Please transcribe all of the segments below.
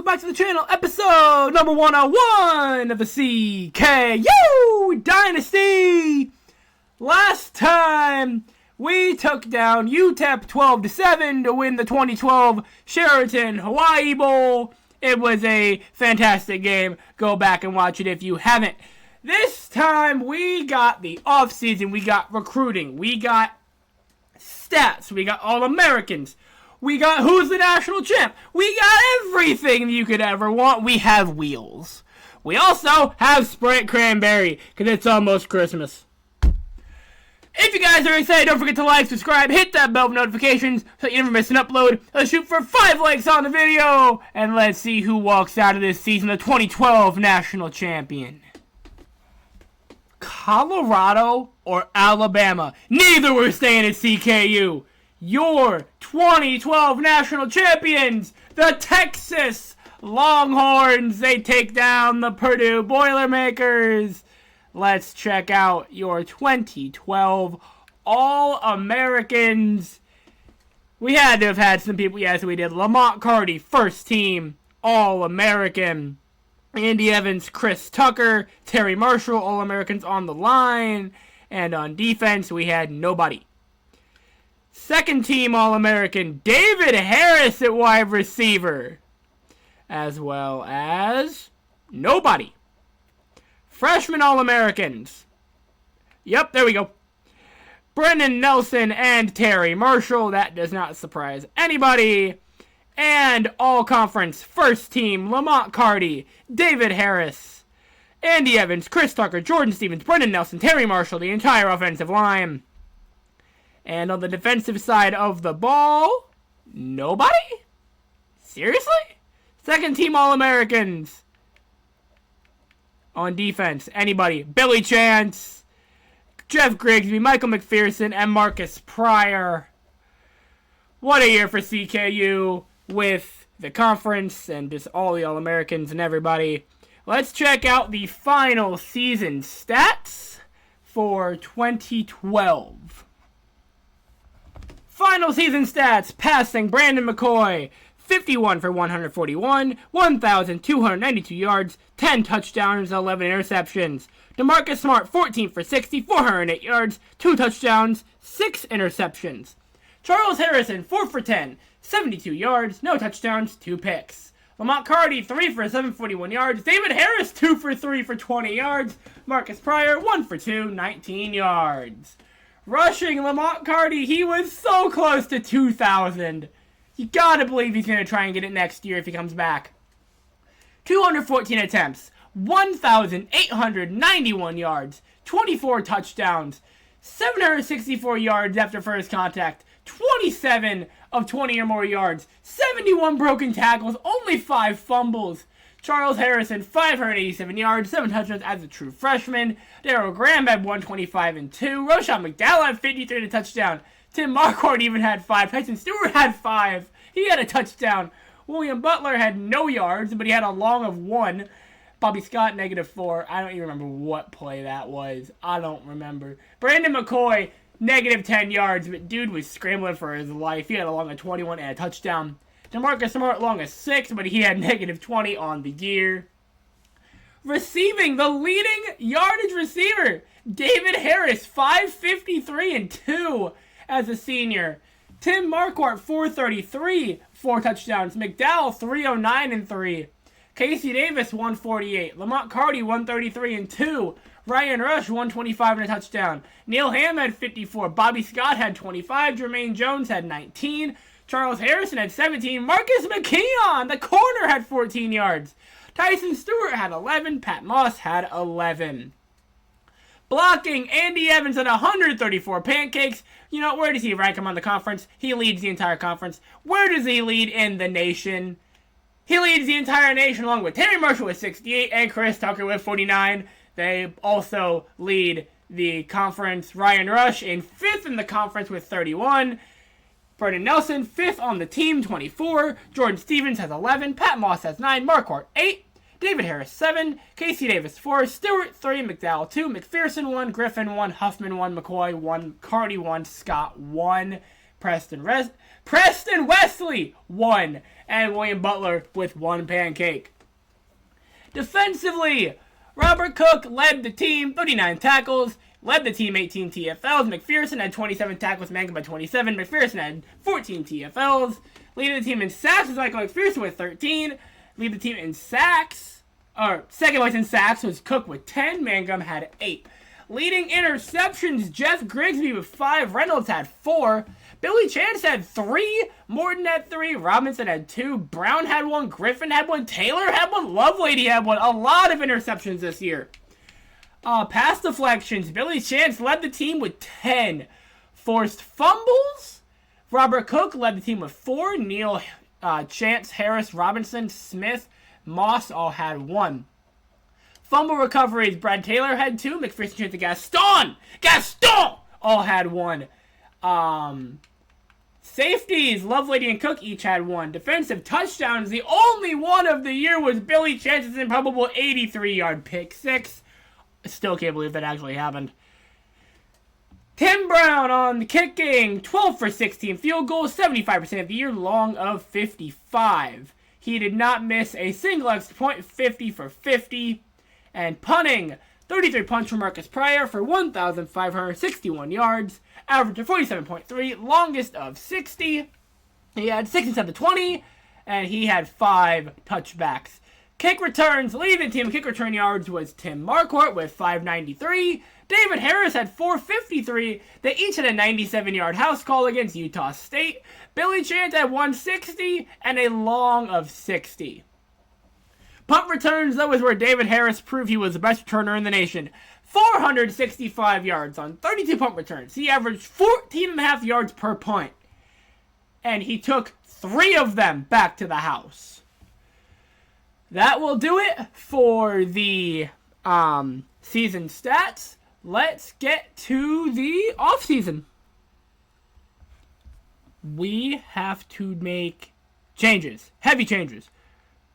welcome back to the channel, episode number 101 of the CKU Dynasty. Last time, we took down UTEP 12-7 to win the 2012 Sheraton Hawaii Bowl. It was a fantastic game. Go back and watch it if you haven't. This time, we got the offseason, we got recruiting, we got stats, we got All-Americans. We got who's the national champ. We got everything you could ever want. We have wheels. We also have Sprite Cranberry, because it's almost Christmas. If you guys are excited, don't forget to like, subscribe, hit that bell for notifications so you never miss an upload. Let's shoot for 5 likes on the video, and let's see who walks out of this season the 2012 national champion. Colorado or Alabama? Neither were staying at CKU. Your 2012 national champions, the Texas Longhorns. They take down the Purdue Boilermakers. Let's check out your 2012 All-Americans. We had to have had some people. Yes, we did. Lamont Carty, first team All-American. Andy Evans, Chris Tucker, Terry Marshall, All-Americans on the line. And on defense, we had nobody. Second team All-American, David Harris at wide receiver. As well as nobody. Freshman All-Americans. Yep, there we go. Brennan Nelson and Terry Marshall. That does not surprise anybody. And all-conference first team, Lamont Carty, David Harris, Andy Evans, Chris Tucker, Jordan Stevens, Brennan Nelson, Terry Marshall, the entire offensive line. And on the defensive side of the ball, nobody? Seriously? Second team All-Americans. On defense, anybody? Billy Chance, Jeff Grigsby, Michael McPherson, and Marcus Pryor. What a year for CKU with the conference and just all the All-Americans and everybody. Let's check out the final season stats for 2012. Final season stats, passing, Brandon McCoy, 51 for 141, 1,292 yards, 10 touchdowns, 11 interceptions. DeMarcus Smart, 14 for 60, 408 yards, 2 touchdowns, 6 interceptions. Charles Harrison, 4 for 10, 72 yards, no touchdowns, 2 picks. Lamont Carty, 3 for 741 yards. David Harris, 2 for 3 for 20 yards. Marcus Pryor, 1 for 2, 19 yards. Rushing, Lamont Carty, he was so close to 2,000. You gotta believe he's gonna try and get it next year if he comes back. 214 attempts, 1,891 yards, 24 touchdowns, 764 yards after first contact, 27 of 20 or more yards, 71 broken tackles, only 5 fumbles. Charles Harrison, 587 yards, 7 touchdowns as a true freshman. Darryl Graham had 125 and 2. Roshan McDowell had 53 and a touchdown. Tim Marquardt even had 5. Tyson Stewart had 5. He had a touchdown. William Butler had no yards, but he had a long of 1. Bobby Scott, -4. I don't even remember what play that was. I don't remember. Brandon McCoy, -10 yards, but dude was scrambling for his life. He had a long of 21 and a touchdown. DeMarcus Smart, long of 6, but he had -20 on the year. Receiving, the leading yardage receiver, David Harris, 553 and 2 as a senior. Tim Marquardt, 433, 4 touchdowns. McDowell, 309 and 3. Casey Davis, 148. Lamont Carty, 133 and 2. Ryan Rush, 125 and a touchdown. Neil Hamm had 54. Bobby Scott had 25. Jermaine Jones had 19. Charles Harrison had 17. Marcus McKeon, the corner, had 14 yards. Tyson Stewart had 11. Pat Moss had 11. Blocking, Andy Evans at 134 pancakes. You know, where does he rank him on the conference? He leads the entire conference. Where does he lead in the nation? He leads the entire nation along with Terry Marshall with 68 and Chris Tucker with 49. They also lead the conference. Ryan Rush in 5th in the conference with 31. Brennan Nelson, 5th on the team, 24. Jordan Stevens has 11. Pat Moss has 9. Marquardt, 8. David Harris, 7. Casey Davis, 4. Stewart, 3. McDowell, 2. McPherson, 1. Griffin, 1. Huffman, 1. McCoy, 1. Carty, 1. Scott, 1. Preston Wesley, 1. and William Butler with 1 pancake. Defensively, Robert Cook led the team, 39 tackles, led the team 18 TFLs. McPherson had 27 tackles, Mangum had 27. McPherson had 14 TFLs. Leading the team in sacks was Michael McPherson with 13. Leading the team in sacks, or second place in sacks was Cook with 10. Mangum had 8. Leading interceptions, Jeff Grigsby with 5. Reynolds had 4. Billy Chance had 3. Morton had 3. Robinson had 2. Brown had 1. Griffin had 1. Taylor had 1. Lovelady had 1. A lot of interceptions this year. Pass deflections, Billy Chance led the team with 10. Forced fumbles, Robert Cook led the team with 4. Neal, Chance, Harris, Robinson, Smith, Moss all had 1. Fumble recoveries, Brad Taylor had 2. McPherson, Chance, and Gaston all had 1. Safeties, Lovelady and Cook each had 1. Defensive touchdowns, the only one of the year was Billy Chance's improbable 83-yard pick 6. I still can't believe that actually happened. Tim Brown on the kicking, 12 for 16 field goals, 75% of the year, long of 55. He did not miss a single extra point, 50 for 50. And punting, 33 punts from Marcus Pryor for 1,561 yards, average of 47.3, longest of 60. He had 6 instead of 20, and he had 5 touchbacks. Kick returns, leading the team kick return yards was Tim Marquardt with 593. David Harris had 453. They each had a 97-yard house call against Utah State. Billy Chance had 160 and a long of 60. Punt returns, that was where David Harris proved he was the best returner in the nation. 465 yards on 32 punt returns. He averaged 14.5 yards per punt. And he took 3 of them back to the house. That will do it for the season stats. Let's get to the offseason. We have to make changes, heavy changes.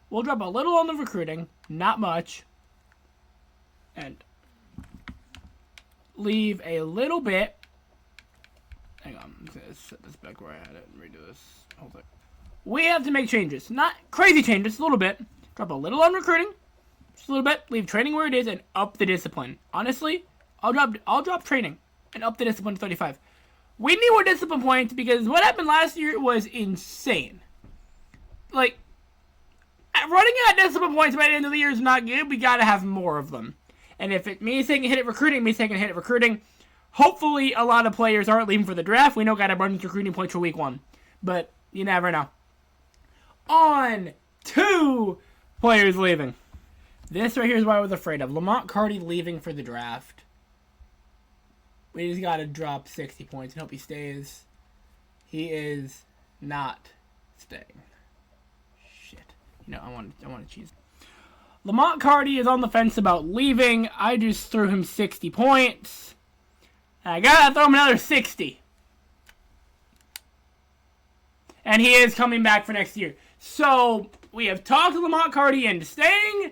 We'll drop a little on the recruiting, not much, and leave a little bit. Hang on, I'm going to set this back where I had it and redo this whole thing. We have to make changes, not crazy changes, a little bit. Drop a little on recruiting, just a little bit. Leave training where it is and up the discipline. Honestly, I'll drop training and up the discipline to 35. We need more discipline points because what happened last year was insane. Like, running out of discipline points by the end of the year is not good. We gotta have more of them. And if it means taking a hit at recruiting, it means taking a hit at recruiting. Hopefully, a lot of players aren't leaving for the draft. We know gotta run recruiting points for week 1, but you never know. On to players leaving. This right here is what I was afraid of. Lamont Carty leaving for the draft. We just gotta drop 60 points and hope he stays. He is not staying. Shit. You know, I want to cheese. Lamont Carty is on the fence about leaving. I just threw him 60 points. And I gotta throw him another 60. And he is coming back for next year. So, we have talked to Lamont Carty into staying.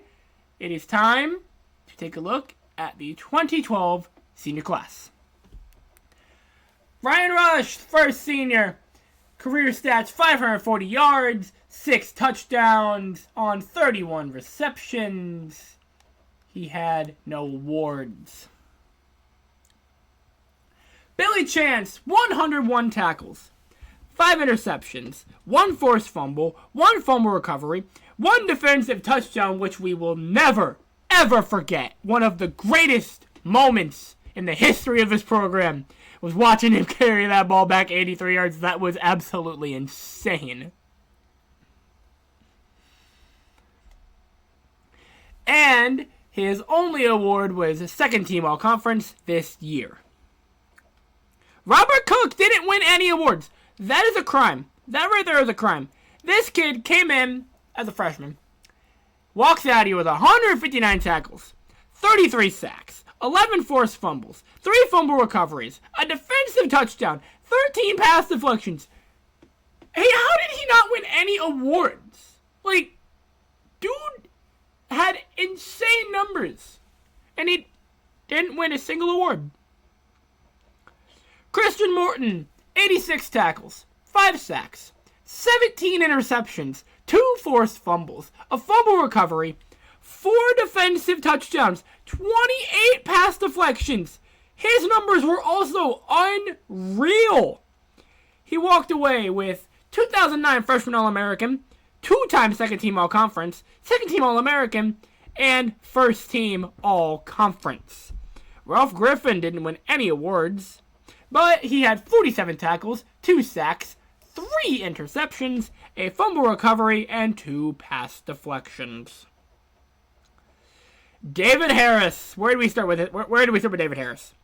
It is time to take a look at the 2012 senior class. Ryan Rush, first senior. Career stats, 540 yards, 6 touchdowns on 31 receptions. He had no awards. Billy Chance, 101 tackles. 5 interceptions, 1 forced fumble, 1 fumble recovery, 1 defensive touchdown, which we will never, ever forget. One of the greatest moments in the history of this program was watching him carry that ball back 83 yards. That was absolutely insane. And his only award was a second team all-conference this year. Robert Cook didn't win any awards. That is a crime. That right there is a crime. This kid came in as a freshman, walks out here with 159 tackles, 33 sacks, 11 forced fumbles, 3 fumble recoveries, a defensive touchdown, 13 pass deflections. Hey, how did he not win any awards? Like, dude had insane numbers, and he didn't win a single award. Christian Morton, 86 tackles, 5 sacks, 17 interceptions, 2 forced fumbles, a fumble recovery, 4 defensive touchdowns, 28 pass deflections. His numbers were also unreal. He walked away with 2009 Freshman All-American, 2-time second-team All-Conference, second-team All-American, and first-team All-Conference. Ralph Griffin didn't win any awards, but he had 47 tackles, 2 sacks, 3 interceptions, a fumble recovery, and 2 pass deflections. David Harris. Where do we start with it? Where do we start with David Harris?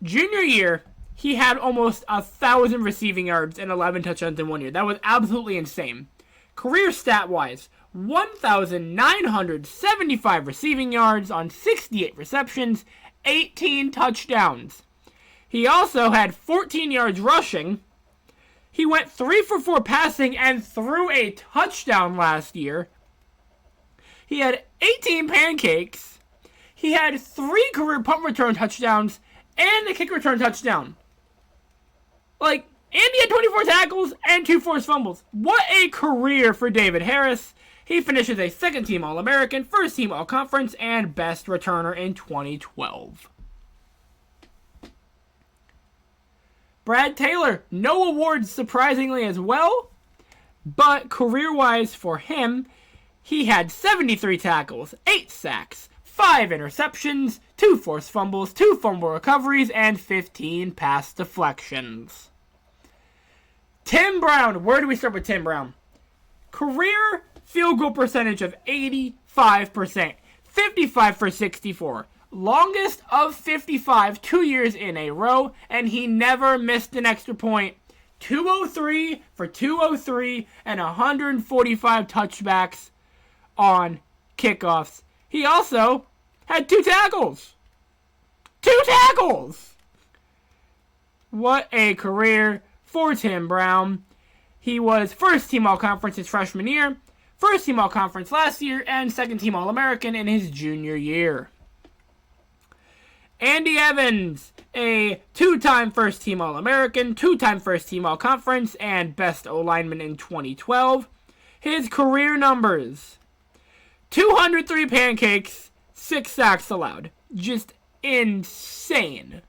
Junior year, he had almost 1,000 receiving yards and 11 touchdowns in 1 year. That was absolutely insane. Career stat-wise, 1,975 receiving yards on 68 receptions, 18 touchdowns. He also had 14 yards rushing. He went 3 for 4 passing and threw a touchdown last year. He had 18 pancakes. He had 3 career punt return touchdowns and a kick return touchdown. And he had 24 tackles and 2 forced fumbles. What a career for David Harris. He finishes a second-team All-American, first-team All-Conference, and best returner in 2012. Brad Taylor, no awards surprisingly as well, but career-wise for him, he had 73 tackles, 8 sacks, 5 interceptions, 2 forced fumbles, 2 fumble recoveries, and 15 pass deflections. Tim Brown. Where do we start with Tim Brown? Career field goal percentage of 85%, 55 for 64. Longest of 55, 2 years in a row, and he never missed an extra point. 203 for 203 and 145 touchbacks on kickoffs. He also had 2 tackles. 2 tackles! What a career for Tim Brown. He was first-team All-Conference his freshman year, first-team All-Conference last year, and second-team All-American in his junior year. Andy Evans, a 2-time first-team All-American, 2-time first-team All-Conference, and best O-lineman in 2012. His career numbers: 203 pancakes, 6 sacks allowed. Just insane.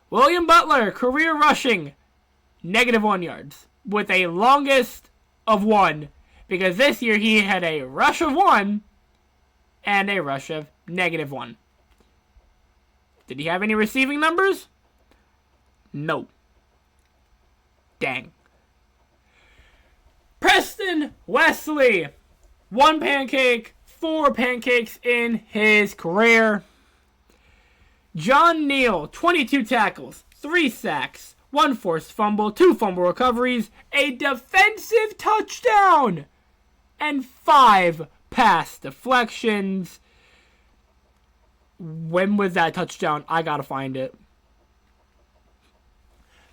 William Butler, career rushing, -1 yards, with a longest of 1, because this year he had a rush of 1 and a rush of -1. Did he have any receiving numbers? No. Dang. Preston Wesley, 1 pancake, 4 pancakes in his career. John Neal, 22 tackles, 3 sacks, 1 forced fumble, 2 fumble recoveries, a defensive touchdown, and 5 pass deflections. When was that touchdown? I gotta find it.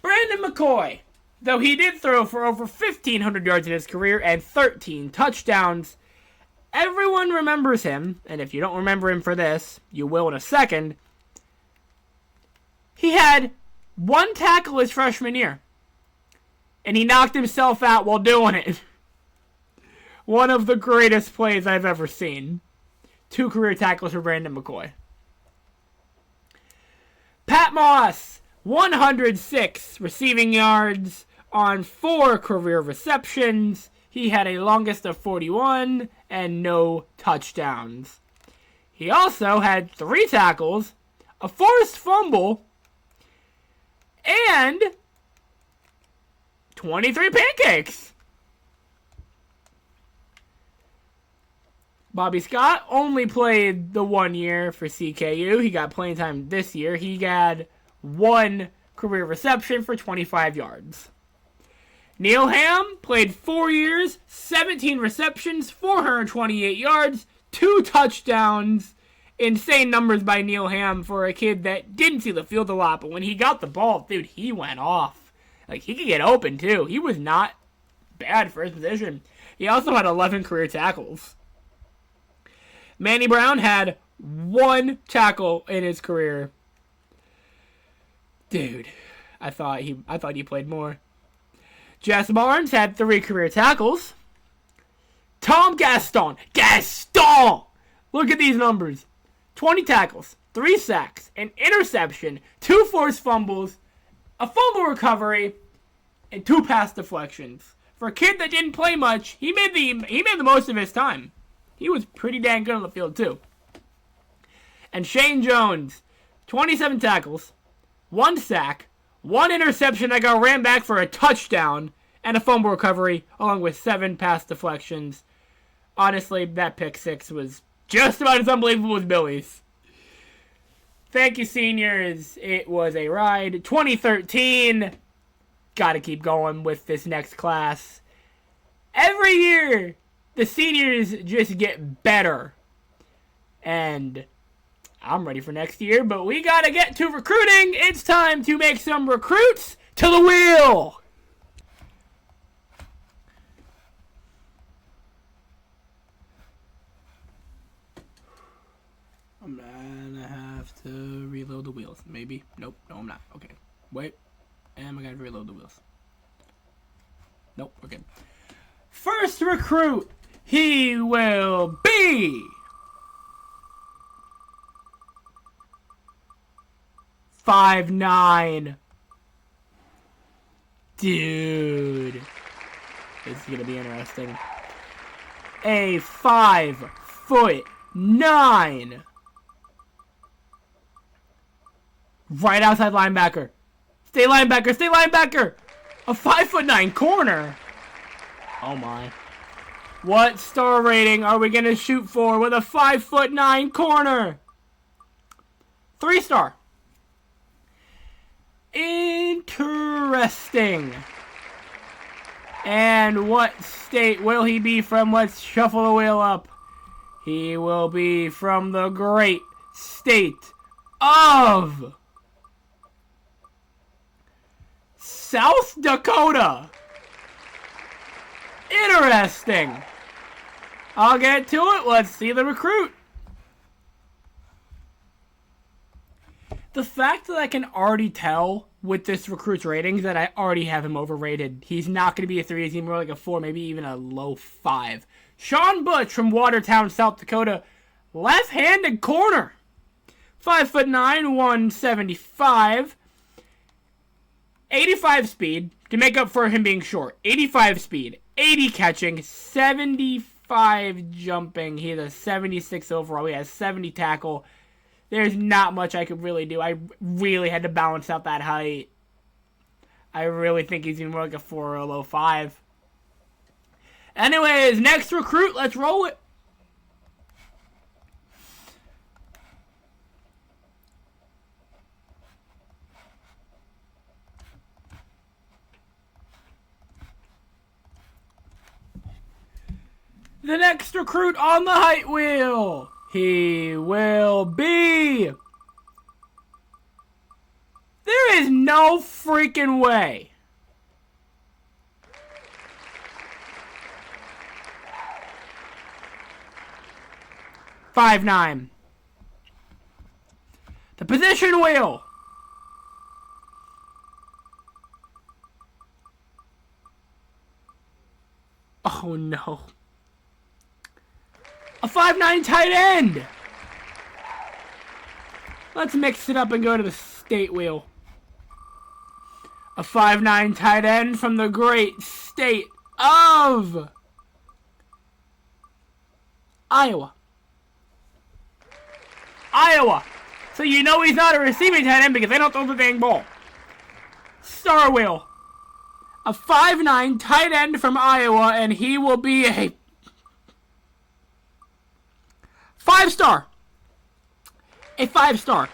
Brandon McCoy, though he did throw for over 1,500 yards in his career and 13 touchdowns, everyone remembers him, and if you don't remember him for this, you will in a second. He had 1 tackle his freshman year, and he knocked himself out while doing it. One of the greatest plays I've ever seen. 2 career tackles for Brandon McCoy. Pat Moss, 106 receiving yards on 4 career receptions. He had a longest of 41 and no touchdowns. He also had 3 tackles, a forced fumble, and 23 pancakes. Bobby Scott only played the 1 year for CKU. He got playing time this year. He had 1 career reception for 25 yards. Neil Ham played 4 years, 17 receptions, 428 yards, 2 touchdowns. Insane numbers by Neil Ham for a kid that didn't see the field a lot, but when he got the ball, dude, he went off. He could get open, too. He was not bad for his position. He also had 11 career tackles. Manny Brown had 1 tackle in his career. Dude, I thought he played more. Jess Barnes had 3 career tackles. Tom Gaston. Look at these numbers. 20 tackles, 3 sacks, an interception, 2 forced fumbles, a fumble recovery, and 2 pass deflections. For a kid that didn't play much, he made the most of his time. He was pretty dang good on the field too. And Shane Jones, 27 tackles, 1 sack, 1 interception that got ran back for a touchdown, and a fumble recovery, along with 7 pass deflections. Honestly, that pick 6 was just about as unbelievable as Billy's. Thank you, seniors. It was a ride. 2013. Gotta keep going with this next class. Every year, the seniors just get better. And I'm ready for next year, but we gotta get to recruiting. It's time to make some recruits to the wheel. I'm gonna have to reload the wheels. Maybe. Nope. No, I'm not. Okay. Wait. And I gotta reload the wheels. Nope. We're good. First recruit. He will be 5'9". Dude. This is gonna be interesting. A 5'9". Right outside linebacker. Stay linebacker, stay linebacker! A 5'9" corner. Oh my. What star rating are we gonna shoot for with a 5'9" corner? 3-star. Interesting. And what state will he be from? Let's shuffle the wheel up. He will be from the great state of South Dakota. Interesting. I'll get to it. Let's see the recruit. The fact that I can already tell with this recruit's ratings that I already have him overrated. He's not going to be a 3. He's more like a 4, maybe even a low 5. Sean Butch from Watertown, South Dakota. Left-handed corner. 5'9", 175. 85 speed to make up for him being short. 85 speed, 80 catching, 75 jumping. He's a 76 overall. He has 70 tackle. There's not much I could really do. I really had to balance out that height. I really think he's more like a 4 or a low 5. Anyways, next recruit. Let's roll it. The next recruit on the height wheel, he will be... There is no freaking way. $5'9". The position wheel. Oh no. A 5'9" tight end. Let's mix it up and go to the state wheel. A 5'9" tight end from the great state of Iowa. Iowa. So you know he's not a receiving tight end because they don't throw the dang ball. Star wheel. A 5'9" tight end from Iowa, and he will be a 5-star. A 5-star.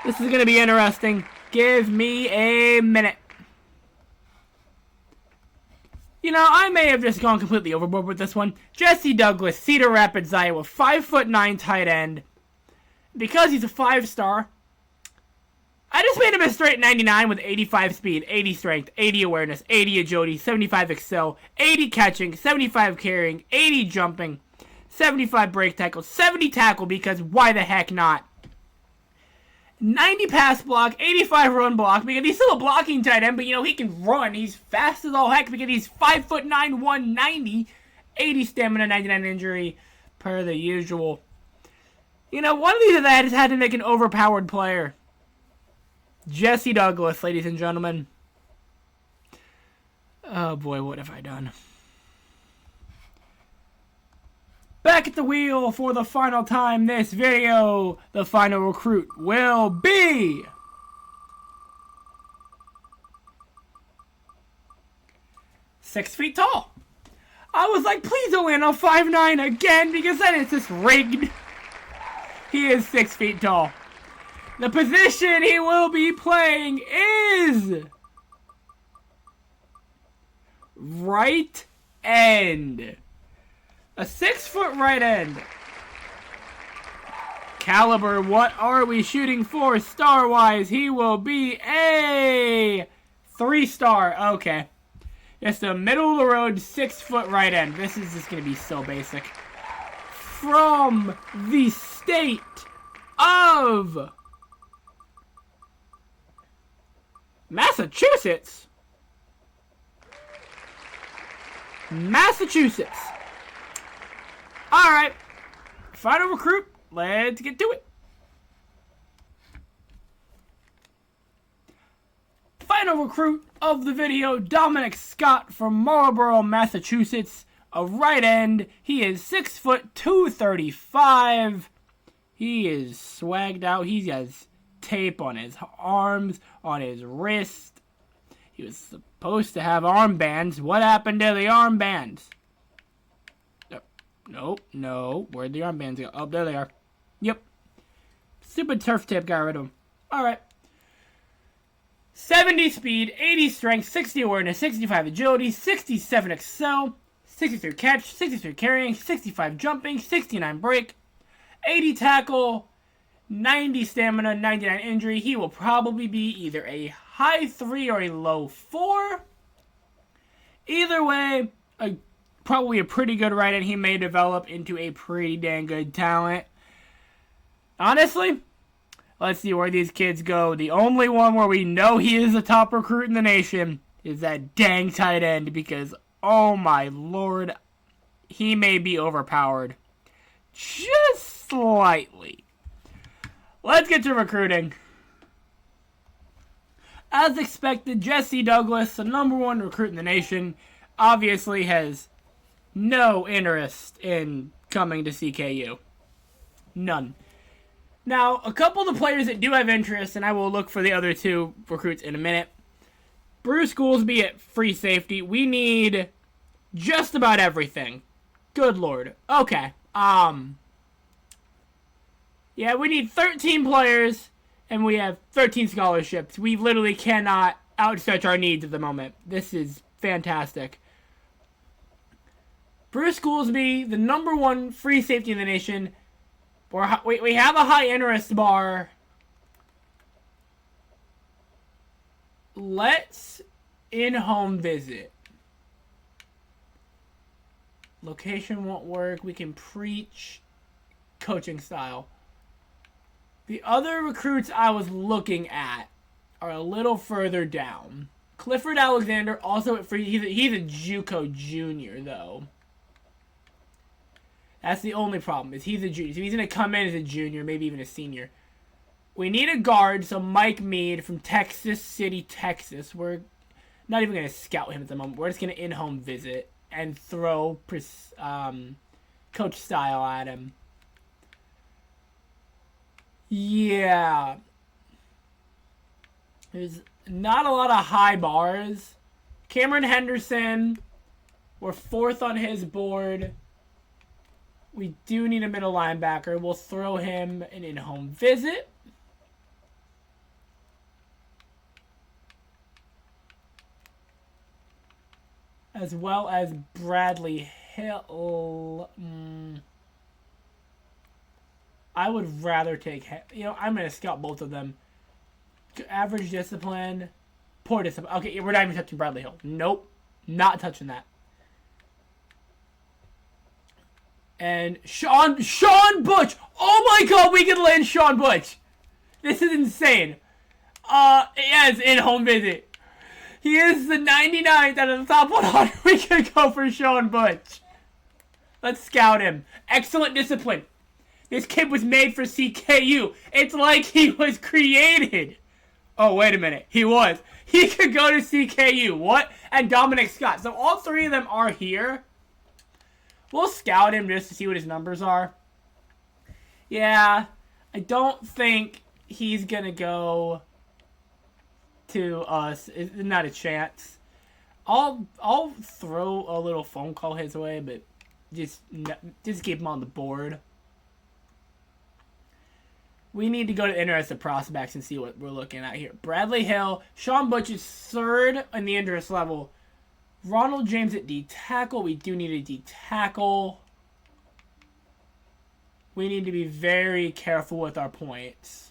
This is going to be interesting. Give me a minute. You know, I may have just gone completely overboard with this one. Jesse Douglas, Cedar Rapids, Iowa. 5'9" tight end. Because he's a 5-star, I just made him a straight 99 with 85 speed, 80 strength, 80 awareness, 80 agility, 75 excel, 80 catching, 75 carrying, 80 jumping, 75 break tackle, 70 tackle because why the heck not? 90 pass block, 85 run block, because he's still a blocking tight end, but he can run. He's fast as all heck because he's 5'9", 190, 80 stamina, 99 injury, per the usual. One of these I just had to make an overpowered player. Jesse Douglas, ladies and gentlemen. Oh boy, what have I done? Back at the wheel for the final time this video. The final recruit will be 6 feet tall. I was like, please don't land on 5'9" again, because then it's just rigged. He is 6 feet tall. The position he will be playing is right end. A 6-foot right end. Caliber, what are we shooting for star-wise? He will be a 3-star. Okay. Just a middle-of-the-road 6-foot right end. This is just going to be so basic. From the state of Massachusetts. Alright. Final recruit. Let's get to it. Final recruit of the video, Dominic Scott from Marlborough, Massachusetts. A right end. He is 6 foot 235. He is swagged out. He has tape on his arms, on his wrist. He was supposed to have armbands. What happened to the armbands? No. Where'd the armbands go? Oh, there they are. Yep. Stupid turf tape got rid of them. Alright. 70 speed, 80 strength, 60 awareness, 65 agility, 67 excel, 63 catch, 63 carrying, 65 jumping, 69 break, 80 tackle, 90 stamina, 99 injury. He will probably be either a high 3 or a low 4. Either way, probably a pretty good right end. He may develop into a pretty dang good talent. Honestly, let's see where these kids go. The only one where we know he is the top recruit in the nation is that dang tight end, because, oh my lord, he may be overpowered. Just slightly. Let's get to recruiting. As expected, Jesse Douglas, the #1 recruit in the nation, obviously has no interest in coming to CKU. None. Now, a couple of the players that do have interest, and I will look for the other 2 recruits in a minute. Bruce Goolsby at free safety. We need just about everything. Good lord. Okay. Yeah, we need 13 players, and we have 13 scholarships. We literally cannot outstretch our needs at the moment. This is fantastic. Bruce Goolsby, the #1 free safety in the nation. We have a high interest bar. Let's in-home visit. Location won't work. We can preach coaching style. The other recruits I was looking at are a little further down. Clifford Alexander, also at free. He's a JUCO junior, though. That's the only problem, is he's a junior. So he's going to come in as a junior, maybe even a senior. We need a guard, so Mike Mead from Texas City, Texas. We're not even going to scout him at the moment. We're just going to in-home visit and throw coach style at him. Yeah. There's not a lot of high bars. Cameron Henderson, we're 4th on his board. We do need a middle linebacker. We'll throw him an in-home visit. As well as Bradley Hill. I would rather take... I'm going to scout both of them. Average discipline. Poor discipline. Okay, we're not even touching Bradley Hill. Nope. Not touching that. And Sean Butch. Oh my god, we can land Sean Butch. This is insane. Yes, in-home visit. He is the 99th out of the top 100. We could go for Sean Butch. Let's scout him. Excellent discipline. This kid was made for CKU. It's like he was created. Oh, wait a minute. He was. He could go to CKU. What? And Dominic Scott. So all three of them are here. We'll scout him just to see what his numbers are. Yeah. I don't think he's going to go to us. It's not a chance. I'll throw a little phone call his way, but just keep him on the board. We need to go to interested prospects and see what we're looking at here. Bradley Hill. Sean Butch is third on the interest level. Ronald James at D-tackle. We do need a D-tackle. We need to be very careful with our points.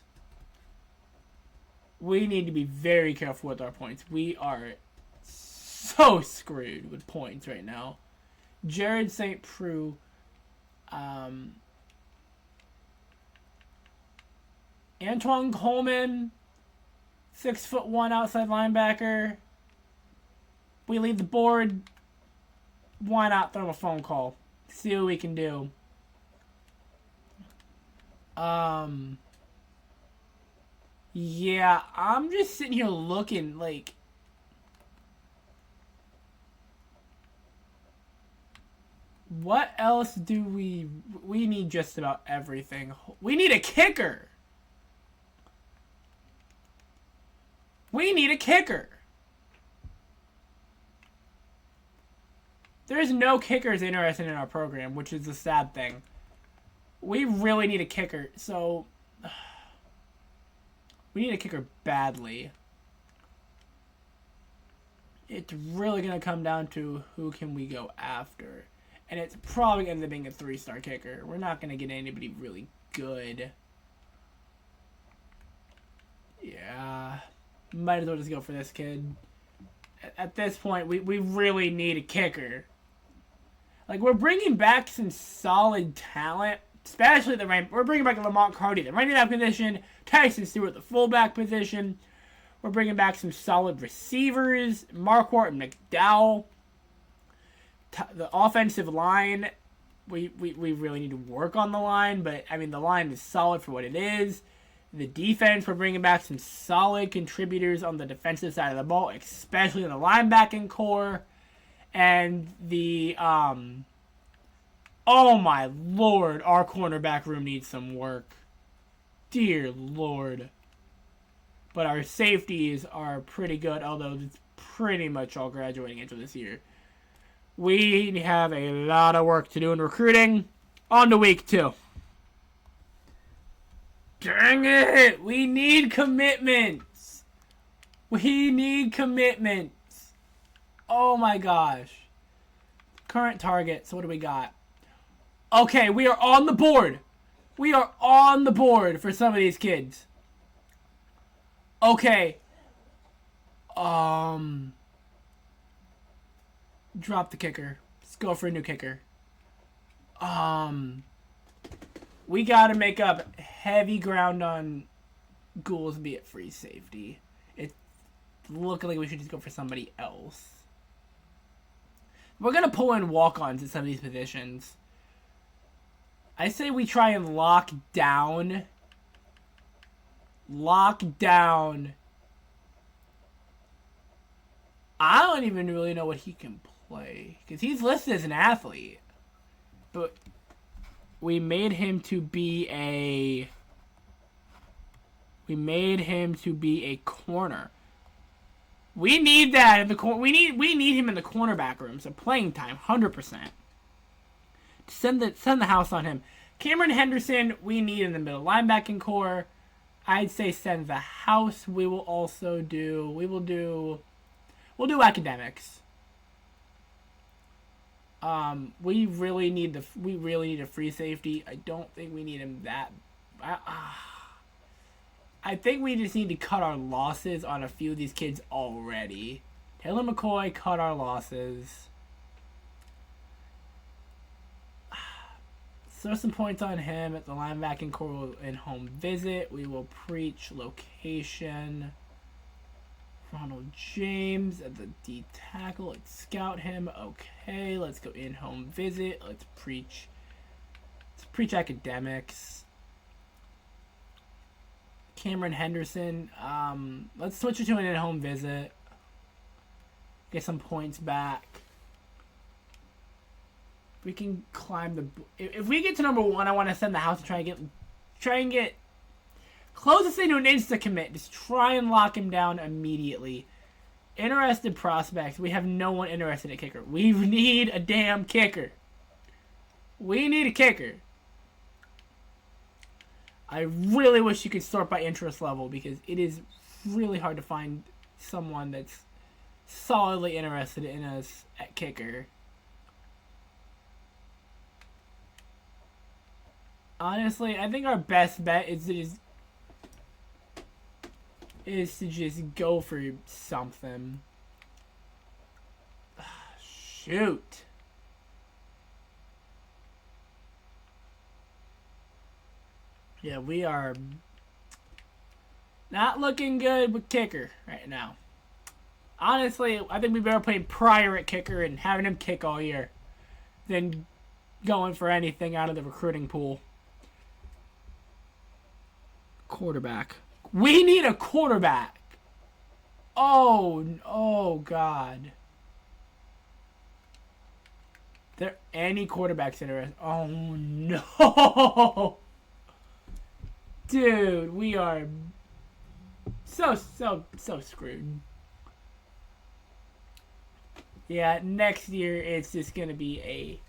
We need to be very careful with our points. We are so screwed with points right now. Jared St. Preux. Antoine Coleman, 6'1" outside linebacker. We leave the board. Why not throw him a phone call? See what we can do. Yeah, I'm just sitting here looking like. What else do we need? Just about everything. We need a kicker. We need a kicker. There's no kickers interested in our program, which is the sad thing. We really need a kicker, so we need a kicker badly. It's really going to come down to who can we go after. And it's probably going to end up being a 3-star kicker. We're not going to get anybody really good. Yeah. Might as well just go for this kid. At this point, we really need a kicker. Like, we're bringing back some solid talent. Especially we're bringing back Lamont Carty, the running back position. Tyson Stewart, the fullback position. We're bringing back some solid receivers. Marquardt and McDowell. The offensive line, we really need to work on the line. But, I mean, the line is solid for what it is. The defense, we're bringing back some solid contributors on the defensive side of the ball, especially in the linebacking core. And the, oh my lord, our cornerback room needs some work. Dear lord. But our safeties are pretty good, although it's pretty much all graduating into this year. We have a lot of work to do in recruiting. On to week 2. Dang it! We need commitments. We need commitments. Oh my gosh. Current target. So what do we got? Okay, we are on the board. We are on the board for some of these kids. Okay. Drop the kicker. Let's go for a new kicker. We got to make up heavy ground on Goolsby at free safety. It's looking like we should just go for somebody else. We're going to pull in walk-ons at some of these positions. I say we try and lock down. I don't even really know what he can play. Because he's listed as an athlete. But we made him to be a corner. We need that in the we need him in the cornerback room. So playing time, 100%. Send the house on him. Cameron Henderson, we need in the middle linebacking core. I'd say send the house. We'll do academics. We really need a free safety. I don't think we need him that. I think we just need to cut our losses on a few of these kids already. Taylor McCoy, cut our losses. Throw some points on him at the linebacking core in home visit. We will preach location. Ronald James at the D tackle. Let's scout him. Okay, let's go in home visit. Let's preach academics. Cameron Henderson. Let's switch it to an in home visit. Get some points back. We can climb the. If we get to number 1, I want to send the house to try and get closest into an insta commit. Just try and lock him down immediately. Interested prospects. We have no one interested at kicker. We need a damn kicker. We need a kicker. I really wish you could sort by interest level because it is really hard to find someone that's solidly interested in us at kicker. Honestly, I think our best bet is to just go for something. Shoot. Yeah, we are not looking good with kicker right now. Honestly, I think we better play Pryor at kicker and having him kick all year than going for anything out of the recruiting pool. Quarterback. We need a quarterback. Oh God. There any quarterbacks interested? Oh no. Dude, we are so screwed. Yeah, next year it's just going to be a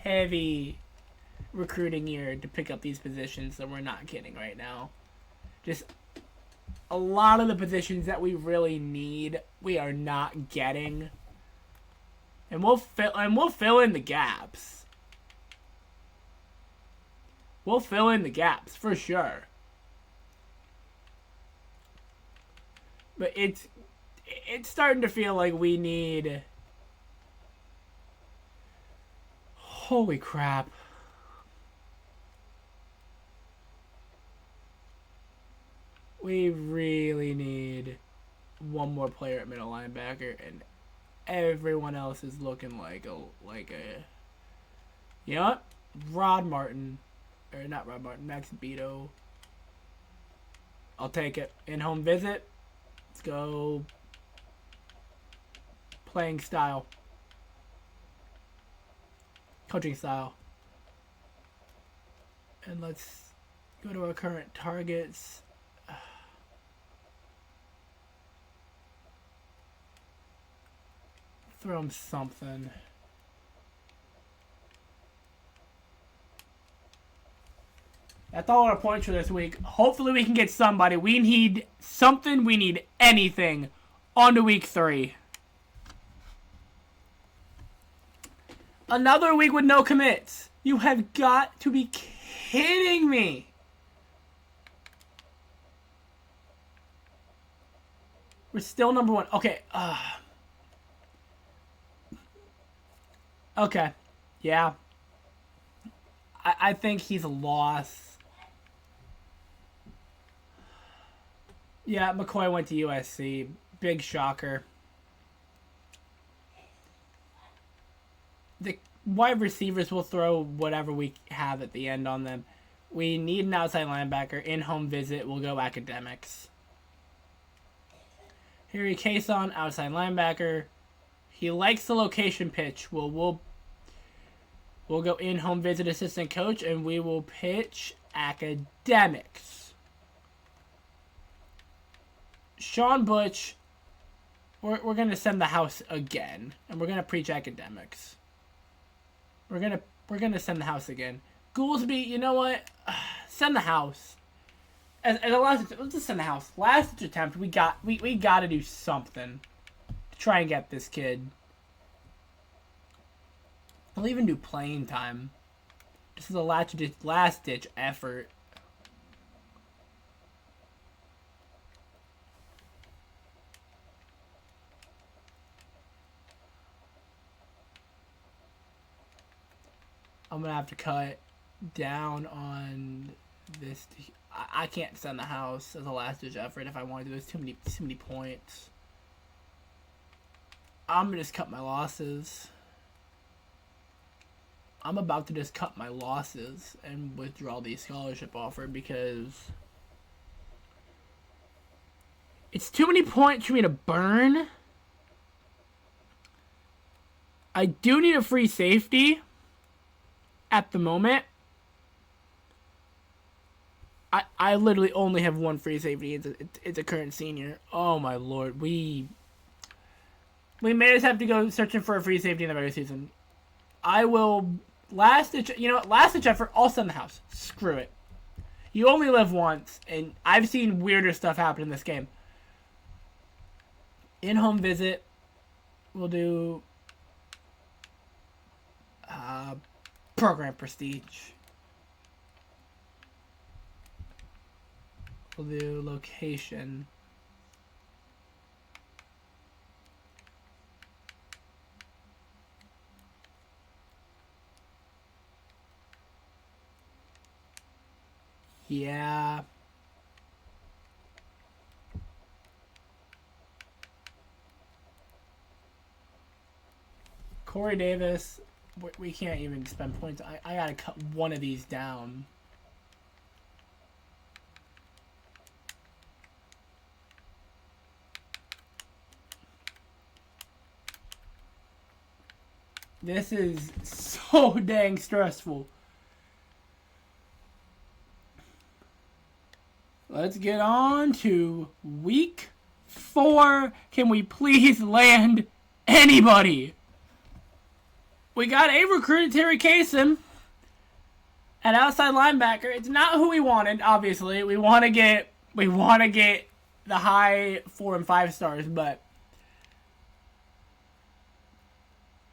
heavy recruiting year to pick up these positions that we're not getting right now. Just a lot of the positions that we really need, we are not getting. And we'll fill in the gaps. We'll fill in the gaps for sure. But it's starting to feel like we need. Holy crap. We really need one more player at middle linebacker, and everyone else is looking like a you know what? Max Beto. I'll take it. In-home visit. Let's go. Playing style. Coaching style. And let's go to our current targets. Throw him something. That's all our points for this week. Hopefully we can get somebody. We need something. We need anything. On to week 3. Another week with no commits. You have got to be kidding me. We're still number 1. Okay. Okay. Yeah. I think he's a loss. Yeah, McCoy went to USC. Big shocker. The wide receivers will throw whatever we have at the end on them. We need an outside linebacker. In-home visit, we'll go academics. Harry Cason, outside linebacker. He likes the location pitch. We'll go in-home visit assistant coach, and we will pitch academics. Sean Butch, we're going to send the house again, and we're going to preach academics. We're going to send the house again. Goolsby, you know what? Send the house. As a last, let's just send the house. Last attempt, we got to do something to try and get this kid. I'll even do playing time. This is a last ditch effort. I'm gonna have to cut. down on this. I can't send the house as a last-ditch effort if I want to do this. Too many points. I'm going to just cut my losses. I'm about to just cut my losses and withdraw the scholarship offer because it's too many points for me to burn. I do need a free safety at the moment. I literally only have one free safety. It's a current senior. Oh my lord. We may just have to go searching for a free safety in the regular season. I will last ditch effort, I'll send the house. Screw it. You only live once, and I've seen weirder stuff happen in this game. In-home visit. We'll do program prestige. We'll do location. Yeah. Corey Davis, we can't even spend points. I gotta cut one of these down. This is so dang stressful. Let's get on to week 4. Can we please land anybody? We got a recruited Terry Kasem at outside linebacker. It's not who we wanted, obviously. We want to get the high 4 and 5 stars, but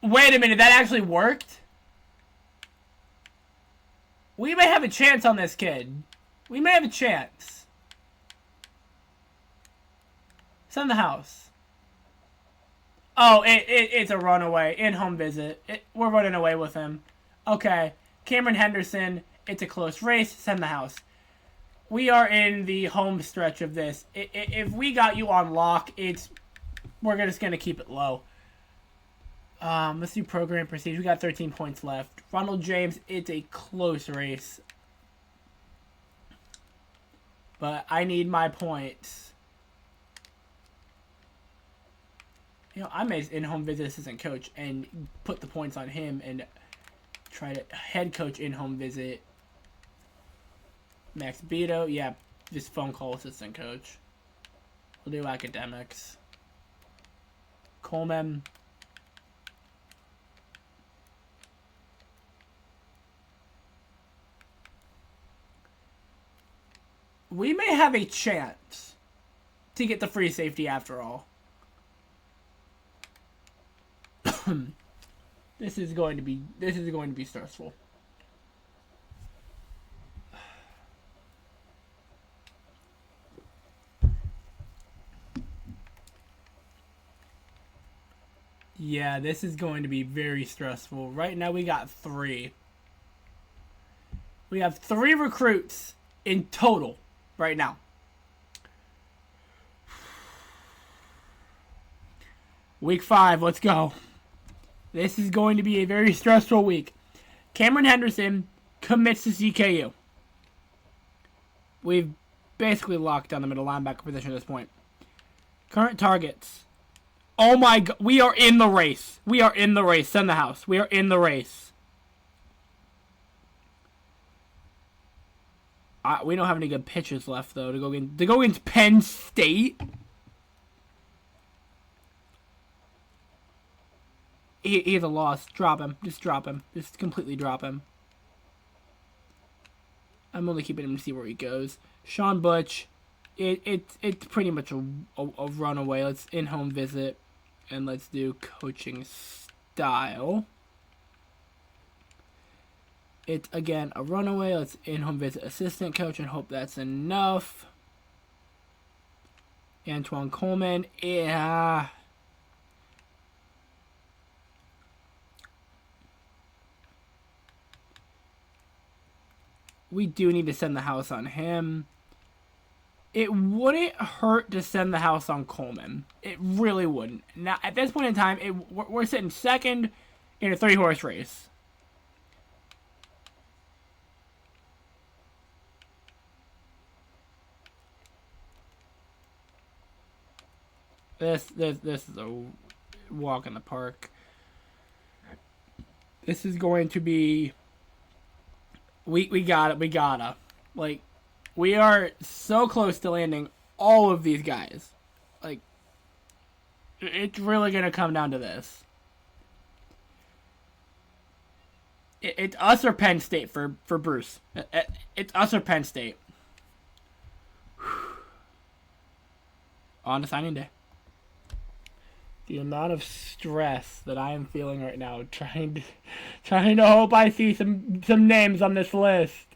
wait a minute, that actually worked? We may have a chance on this kid. We may have a chance. Send the house. Oh, it's a runaway. In-home visit. We're running away with him. Okay. Cameron Henderson. It's a close race. Send the house. We are in the home stretch of this. If we got you on lock, we're just going to keep it low. Let's do program prestige. We got 13 points left. Ronald James, it's a close race. But I need my points. You know, I may in-home visit assistant coach and put the points on him and try to head coach in-home visit. Max Beto, yeah, just phone call assistant coach. We'll do academics. Coleman. We may have a chance to get the free safety after all. This is going to be stressful. Yeah, this is going to be very stressful. Right now we got 3. We have 3 recruits in total right now. Week 5, let's go. This is going to be a very stressful week. Cameron Henderson commits to CKU. We've basically locked down the middle linebacker position at this point. Current targets. Oh my god, we are in the race. We are in the race. Send the house. We are in the race. We don't have any good pitches left, though, to go against Penn State. He's a loss. Drop him. Just drop him. Just completely drop him. I'm only keeping him to see where he goes. Sean Butch. It's pretty much a runaway. Let's in-home visit. And let's do coaching style. It's, again, a runaway. Let's in-home visit assistant coach and hope that's enough. Antoine Coleman. Yeah. we do need to send the house on him. It wouldn't hurt to send the house on Coleman. It really wouldn't. Now, at this point in time, we're sitting second in a 3-horse race. This is a walk in the park. This is going to be... We gotta. Like, we are so close to landing all of these guys. Like, it's really going to come down to this. It's us or Penn State for Bruce. It's us or Penn State. On to signing day. The amount of stress that I am feeling right now trying to hope I see some names on this list.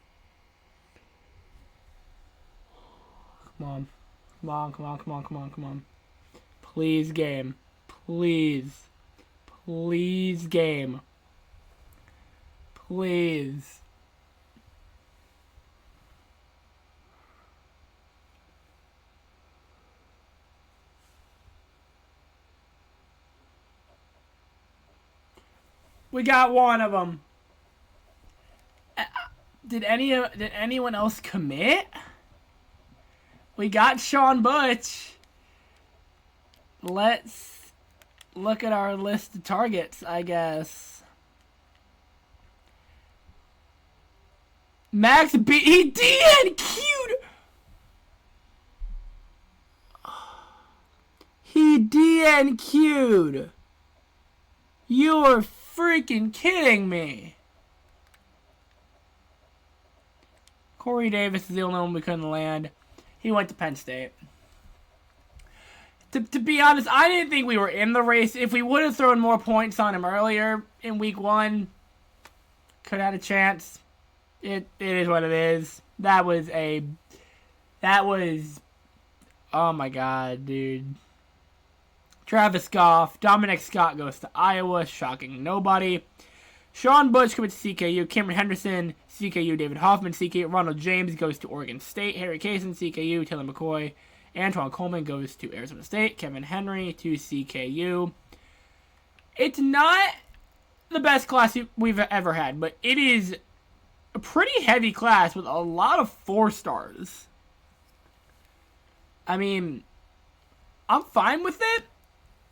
Come on. Please, game. Please, game. Please. We got one of them. Did anyone else commit? We got Sean Butch. Let's look at our list of targets, I guess. Max B. He DNQ'd. He DNQ'd. You're freaking kidding me. Corey Davis is the only one we couldn't land. He went to Penn State. To be honest, I didn't think we were in the race. If we would have thrown more points on him earlier in week 1, could have had a chance. It is what it is. That was oh my god, dude. Travis Goff, Dominic Scott goes to Iowa, shocking nobody. Sean Butch commits to CKU, Cameron Henderson, CKU, David Hoffman, CKU, Ronald James goes to Oregon State, Harry Kaysen, CKU, Taylor McCoy, Antoine Coleman goes to Arizona State, Kevin Henry to CKU. It's not the best class we've ever had, but it is a pretty heavy class with a lot of 4-stars. I mean, I'm fine with it.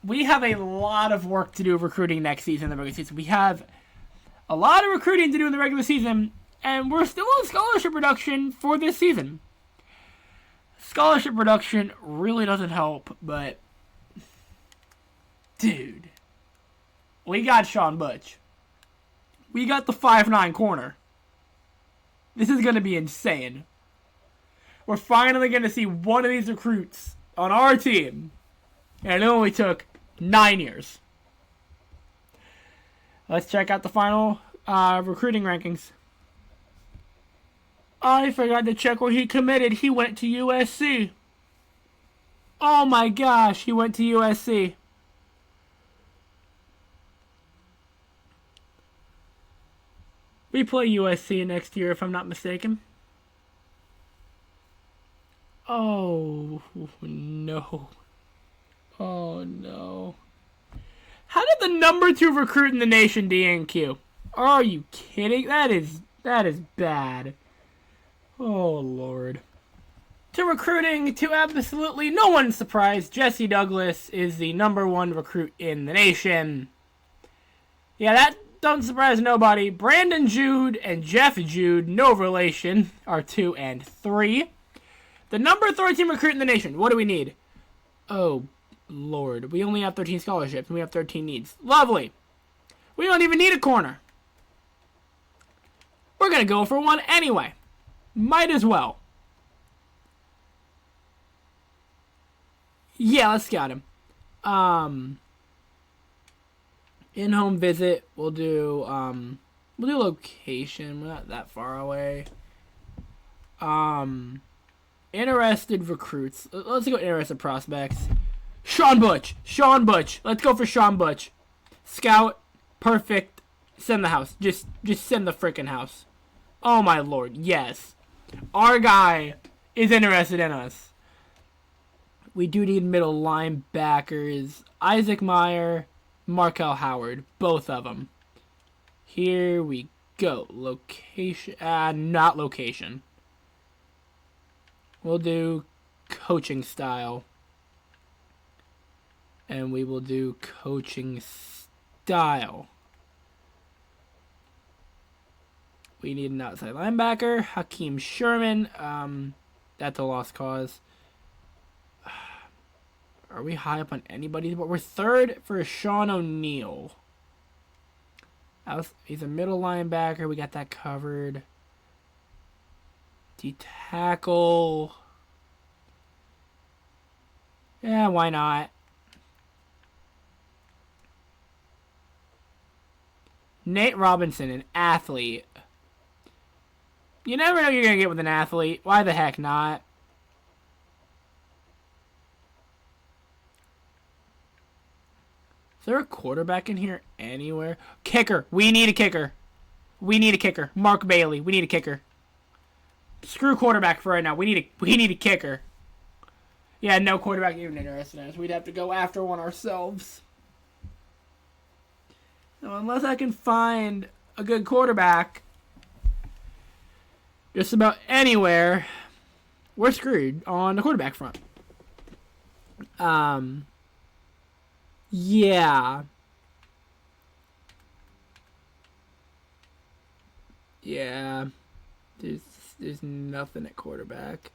We have a lot of work to do recruiting next season in the regular season. We have a lot of recruiting to do in the regular season, and we're still on scholarship reduction for this season. Scholarship reduction really doesn't help, but dude, we got Sean Butch. We got the 5'9" corner. This is going to be insane. We're finally going to see one of these recruits on our team, and it only took 9 years. Let's check out the final recruiting rankings. I forgot to check where he committed. He went to USC. Oh my gosh, he went to USC. We play USC next year, if I'm not mistaken. Oh, no. Oh, no. How did the number 2 recruit in the nation DNQ? Are you kidding? That is bad. Oh, Lord. To recruiting, to absolutely no one's surprise, Jesse Douglas is the number 1 recruit in the nation. Yeah, that doesn't surprise nobody. Brandon Jude and Jeff Jude, no relation, are 2 and 3. The number 13 recruit in the nation. What do we need? Oh, Lord. We only have 13 scholarships, and we have 13 needs. Lovely. We don't even need a corner. We're going to go for one anyway. Might as well. Yeah, let's scout him. In-home visit, we'll do location. We're not that far away. Interested recruits. Let's go interested prospects. Sean Butch. Let's go for Sean Butch. Scout. Perfect. Send the house. Just send the frickin' house. Oh my lord, yes. Our guy is interested in us. We do need middle linebackers. Isaac Meyer, Markel Howard, both of them. Here we go. Location, not location. We'll do coaching style. And we will do coaching style. We need an outside linebacker. Hakeem Sherman. That's a lost cause. Are we high up on anybody? But we're third for Sean O'Neal. He's a middle linebacker. We got that covered. D-tackle. Yeah, why not? Nate Robinson, an athlete. You never know you're going to get with an athlete. Why the heck not? Is there a quarterback in here anywhere? Kicker. We need a kicker. We need a kicker. Mark Bailey. We need a kicker. Screw quarterback for right now. We need a kicker. Yeah, no quarterback even interested in us. We'd have to go after one ourselves. So unless I can find a good quarterback just about anywhere, we're screwed on the quarterback front. Yeah. Yeah. There's nothing at quarterback.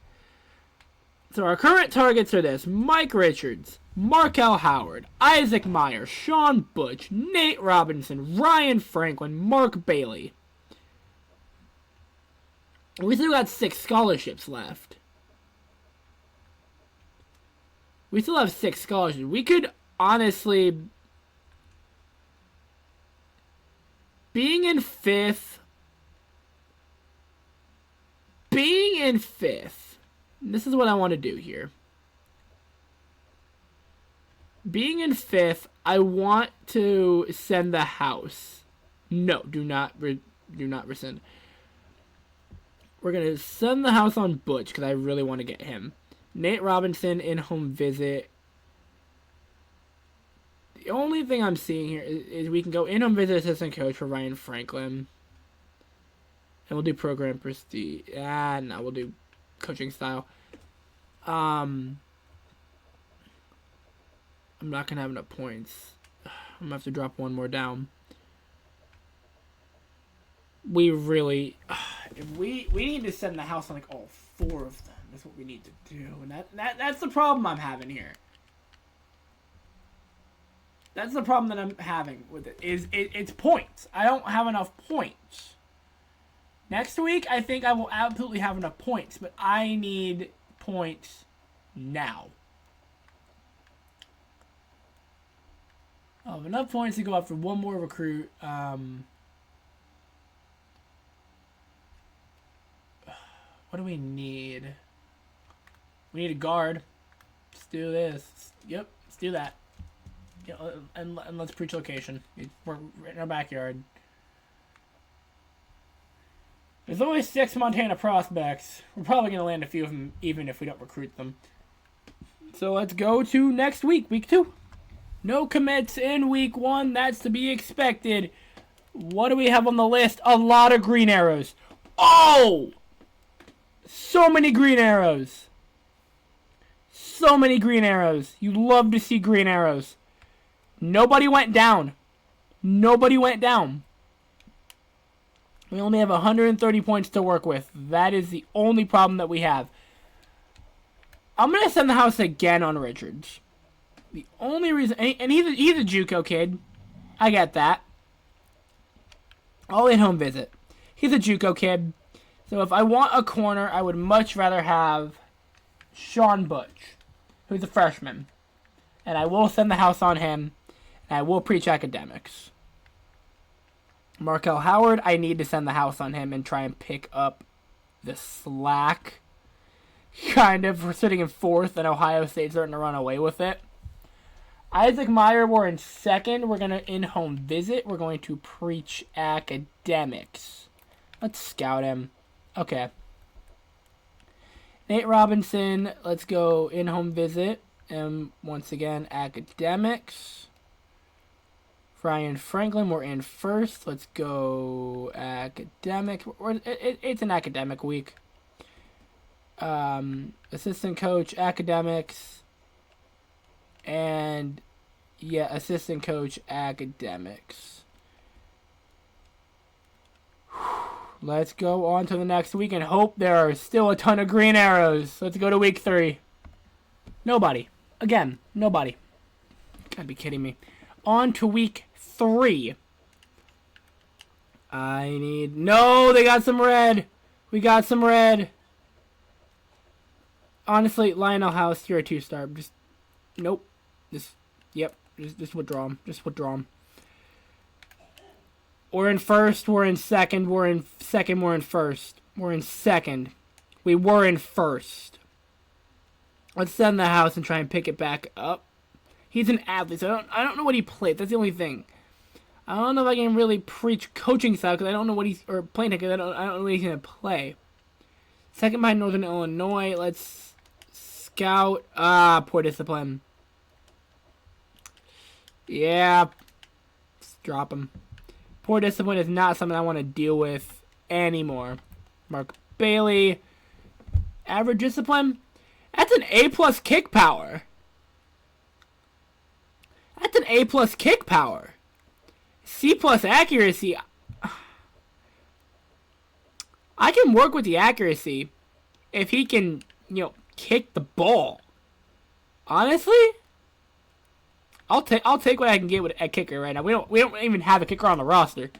So our current targets are this: Mike Richards, Markel Howard, Isaac Meyer, Sean Butch, Nate Robinson, Ryan Franklin, Mark Bailey. We still got 6 scholarships left. We still have 6 scholarships. We could honestly, being in fifth, this is what I want to do here. Being in fifth, I want to send the house. No, do not rescind. We're going to send the house on Butch because I really want to get him. Nate Robinson, in-home visit. The only thing I'm seeing here is we can go in-home visit assistant coach for Ryan Franklin. And we'll do program prestige. No, we'll do coaching style. I'm not going to have enough points. I'm going to have to drop one more down. We really... we need to send the house on like all 4 of them. That's what we need to do. And that's the problem I'm having here. That's the problem that I'm having with it. It's points. I don't have enough points. Next week, I think I will absolutely have enough points. But I need points now. I'll have enough points to go after one more recruit. What do we need? We need a guard. Let's do this. Yep, let's do that. Yeah, and let's preach location. We're right in our backyard. There's only 6 Montana prospects. We're probably going to land a few of them, even if we don't recruit them. So let's go to next week, week 2. No commits in week 1. That's to be expected. What do we have on the list? A lot of green arrows. Oh! So many green arrows. So many green arrows. You love to see green arrows. Nobody went down. Nobody went down. We only have 130 points to work with. That is the only problem that we have. I'm going to send the house again on Richards. The only reason... And he's a JUCO kid. I get that. All in-home visit. He's a JUCO kid. So if I want a corner, I would much rather have Sean Butch, who's a freshman. And I will send the house on him. And I will preach academics. Markel Howard, I need to send the house on him and try and pick up the slack. Kind of. We're sitting in 4th, and Ohio State's starting to run away with it. Isaac Meyer, we're in 2nd. We're going to in-home visit. We're going to preach academics. Let's scout him. Okay. Nate Robinson, let's go in-home visit. And once again, academics. Ryan Franklin, we're in first. Let's go academic. It's an academic week. Assistant coach, academics. And, yeah, assistant coach, academics. Let's go on to the next week and hope there are still a ton of green arrows. Let's go to week 3. Nobody. Again, nobody. Gotta be kidding me. On to week 3. No, they got some red. We got some red. Honestly, Lionel House, you're a 2-star. Nope. Just withdraw him. Just withdraw him. We're in first. We're in second. We're in second. We're in first. We're in second. We were in first. Let's send the house and try and pick it back up. He's an athlete, so I don't know what he played. That's the only thing. I don't know if I can really preach coaching style because I don't know what or playing because I don't know what he's gonna play. Second behind Northern Illinois. Let's scout. Poor discipline. Yeah, just drop him. Poor discipline is not something I want to deal with anymore. Mark Bailey. Average discipline. That's an A+ kick power. That's an A+ kick power. C+ accuracy. I can work with the accuracy if he can, kick the ball. Honestly, I'll take what I can get with a kicker right now. We don't even have a kicker on the roster.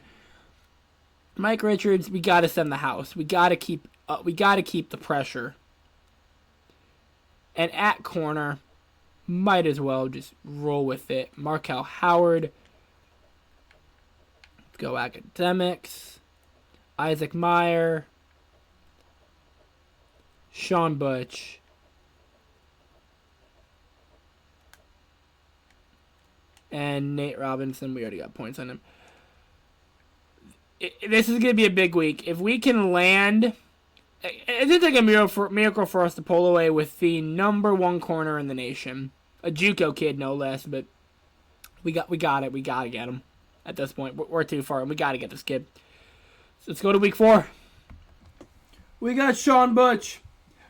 Mike Richards, we gotta send the house. We gotta keep the pressure. And at corner, might as well just roll with it. Markel Howard. Let's go academics. Isaac Meyer. Sean Butch. And Nate Robinson. We already got points on him. This is going to be a big week. If we can land... It's like a miracle for us to pull away with the #1 corner in the nation. A JUCO kid, no less, but we got it. We got to get him at this point. We're too far, and we got to get this kid. So let's go to week 4. We got Sean Butch.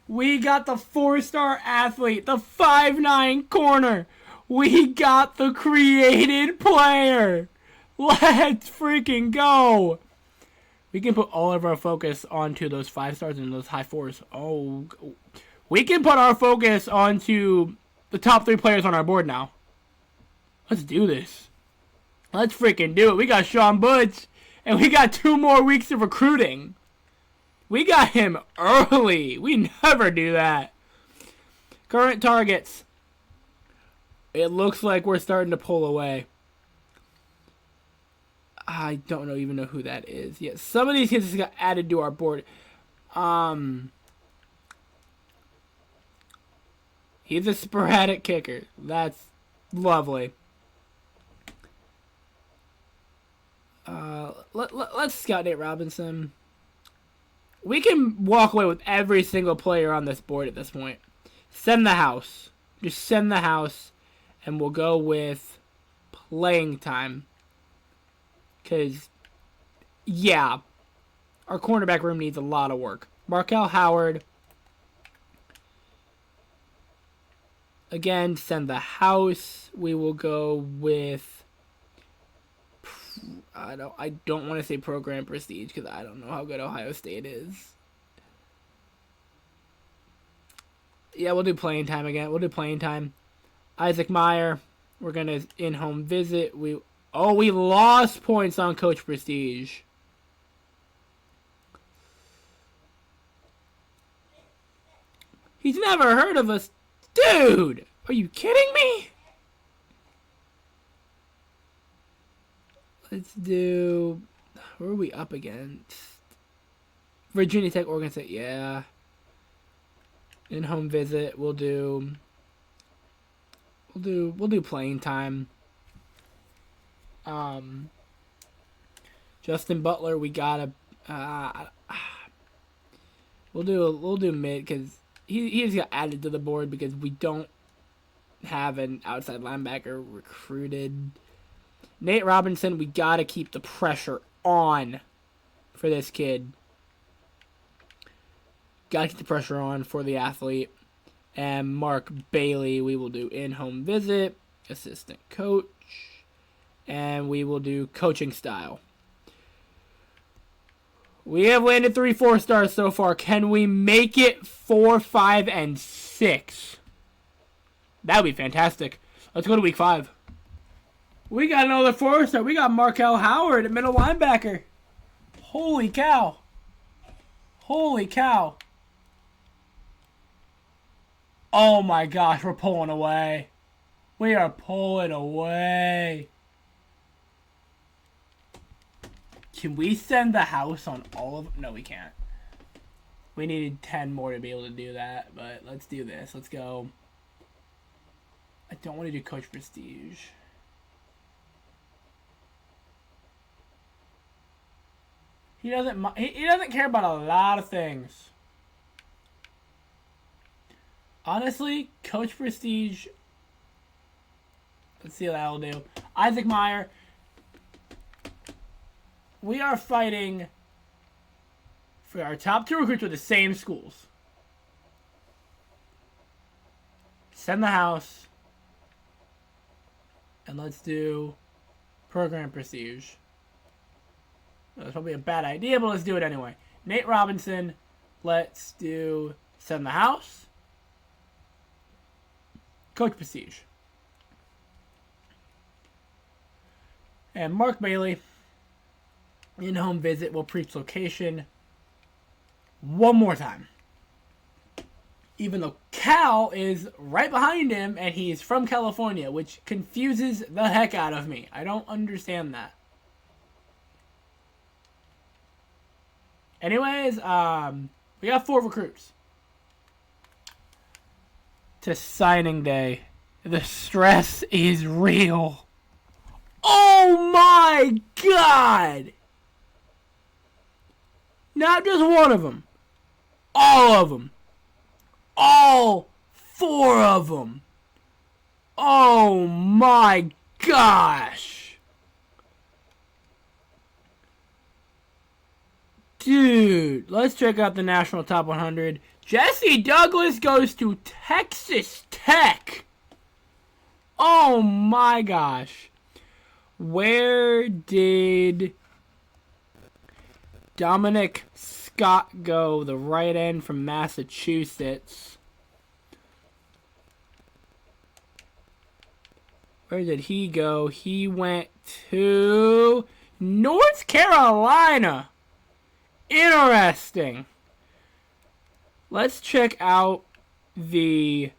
We got the 4-star athlete, the 5'9" corner. We got the created player. Let's freaking go. We can put all of our focus onto those 5 stars and those high 4s. Oh, we can put our focus onto the top 3 players on our board now. Let's do this. Let's freaking do it. We got Sean Butch, and we got 2 more weeks of recruiting. We got him early. We never do that. Current targets. It looks like we're starting to pull away. I don't even know who that is. Yeah, some of these kids just got added to our board. He's a sporadic kicker. That's lovely. Let's scout Nate Robinson. We can walk away with every single player on this board at this point. Send the house. Just send the house. And we'll go with playing time. Because, yeah, our cornerback room needs a lot of work. Markel Howard. Again, send the house. We will go with... I don't want to say program prestige because I don't know how good Ohio State is. Yeah, we'll do playing time again. We'll do playing time. Isaac Meyer. We're going to in-home visit. We lost points on Coach Prestige. He's never heard of us. Dude, are you kidding me? Let's do... Where are we up against? Virginia Tech, Oregon State. Yeah. In-home visit. We'll do playing time. Justin Butler, we got We'll do mid because he just got added to the board because we don't have an outside linebacker recruited. Nate Robinson, we gotta keep the pressure on for this kid. Gotta keep the pressure on for the athlete. And Mark Bailey, we will do in-home visit, assistant coach, and we will do coaching style. We have landed 3 4-stars so far. Can we make it 4, 5, and 6? That would be fantastic. Let's go to week 5. We got another 4-star. We got Markel Howard at middle linebacker. Holy cow. Holy cow. Oh my gosh, we're pulling away. We are pulling away. Can we send the house on all of them? No, we can't. We needed 10 more to be able to do that, but let's do this. Let's go. I don't want to do Coach Prestige. He doesn't care about a lot of things. Honestly, Coach Prestige. Let's see what that'll do. Isaac Meyer. We are fighting for our top 2 recruits with the same schools. Send the house. And let's do program prestige. That's probably a bad idea, but let's do it anyway. Nate Robinson. Let's do send the house. Coach prestige. And Mark Bailey. In-home visit will preach location one more time. Even though Cal is right behind him and he's from California, which confuses the heck out of me. I don't understand that. Anyways, we got 4 recruits. To signing day. The stress is real. Oh my God! Not just one of them. All of them. All 4 of them. Oh my gosh. Dude, let's check out the National Top 100. Jesse Douglas goes to Texas Tech. Oh my gosh. Where did Dominic Scott go, the right end from Massachusetts? Where did he go? He went to North Carolina. Interesting. Let's check out the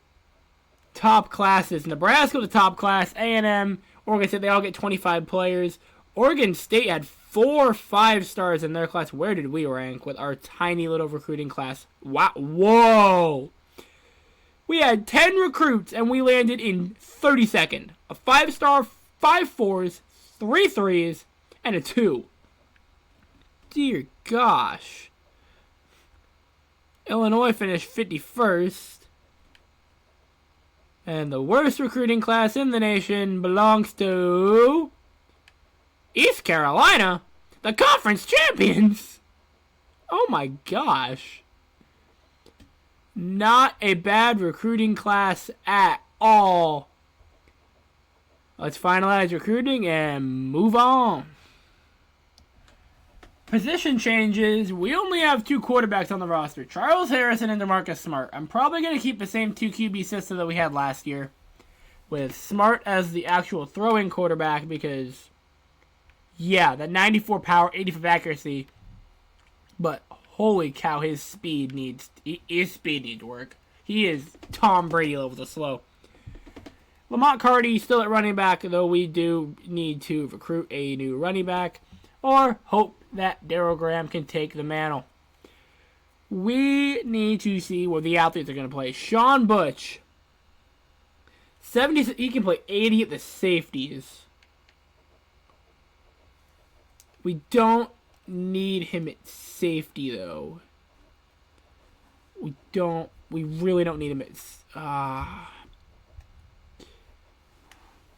top classes. Nebraska, the top class. A&M, Oregon State, they all get 25 players. Oregon State had 4 5-stars in their class. Where did we rank with our tiny little recruiting class? Wow. Whoa. We had 10 recruits, and we landed in 32nd. A 5-star, 5 4s, 3 3s, and a 2. Dear gosh. Illinois finished 51st. And the worst recruiting class in the nation belongs to East Carolina, the conference champions. Oh my gosh. Not a bad recruiting class at all. Let's finalize recruiting and move on. Position changes. We only have 2 quarterbacks on the roster. Charles Harrison and DeMarcus Smart. I'm probably going to keep the same 2 QB system that we had last year, with Smart as the actual throwing quarterback because, yeah, that 94 power, 85 accuracy. But holy cow, his speed needs work. He is Tom Brady level of slow. Lamont Carty still at running back, though we do need to recruit a new running back or hope that Darryl Graham can take the mantle. We need to see where the athletes are going to play. Sean Butch, 70, he can play 80 at the safeties. We don't need him at safety, though. We really don't need him at...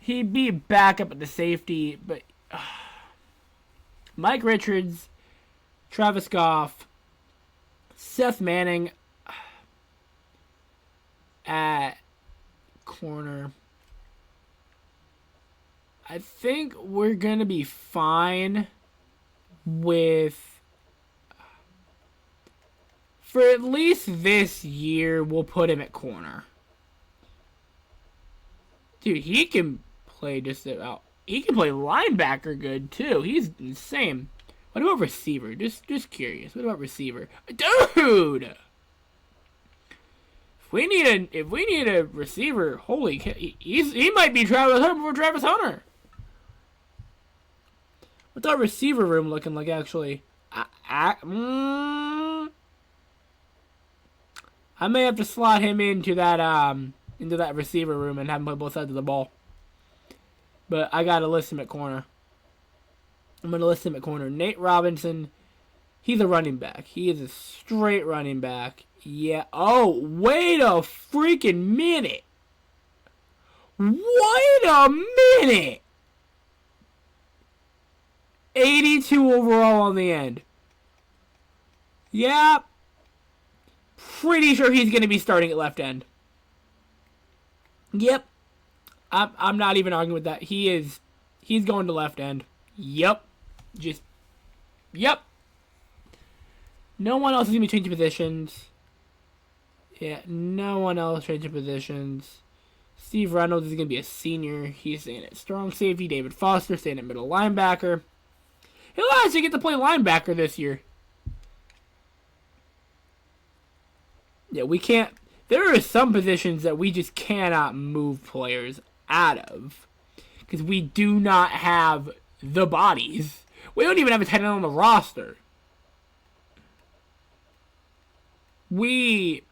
he'd be backup at the safety, but... Mike Richards, Travis Goff, Seth Manning at corner. I think we're going to be fine with... For at least this year, we'll put him at corner. Dude, he can play just about... He can play linebacker good, too. He's insane. What about receiver? Just curious. What about receiver? Dude! If we need a receiver, holy... He might be Travis Hunter before Travis Hunter. What's our receiver room looking like, actually? I may have to slot him into that receiver room and have him play both sides of the ball. But I gotta list him at corner. I'm gonna list him at corner. Nate Robinson, he's a running back. He is a straight running back. Yeah. Oh, wait a freaking minute. Wait a minute. 82 overall on the end. Yeah. Pretty sure he's going to be starting at left end. Yep. I'm not even arguing with that. He's going to left end. Yep. Yep. No one else is going to be changing positions. Yeah, no one else changing positions. Steve Reynolds is going to be a senior. He's staying at strong safety. David Foster staying at middle linebacker. He'll actually get to play linebacker this year. Yeah, we can't... There are some positions that we just cannot move players out of. Because we do not have the bodies. We don't even have a tight end on the roster. We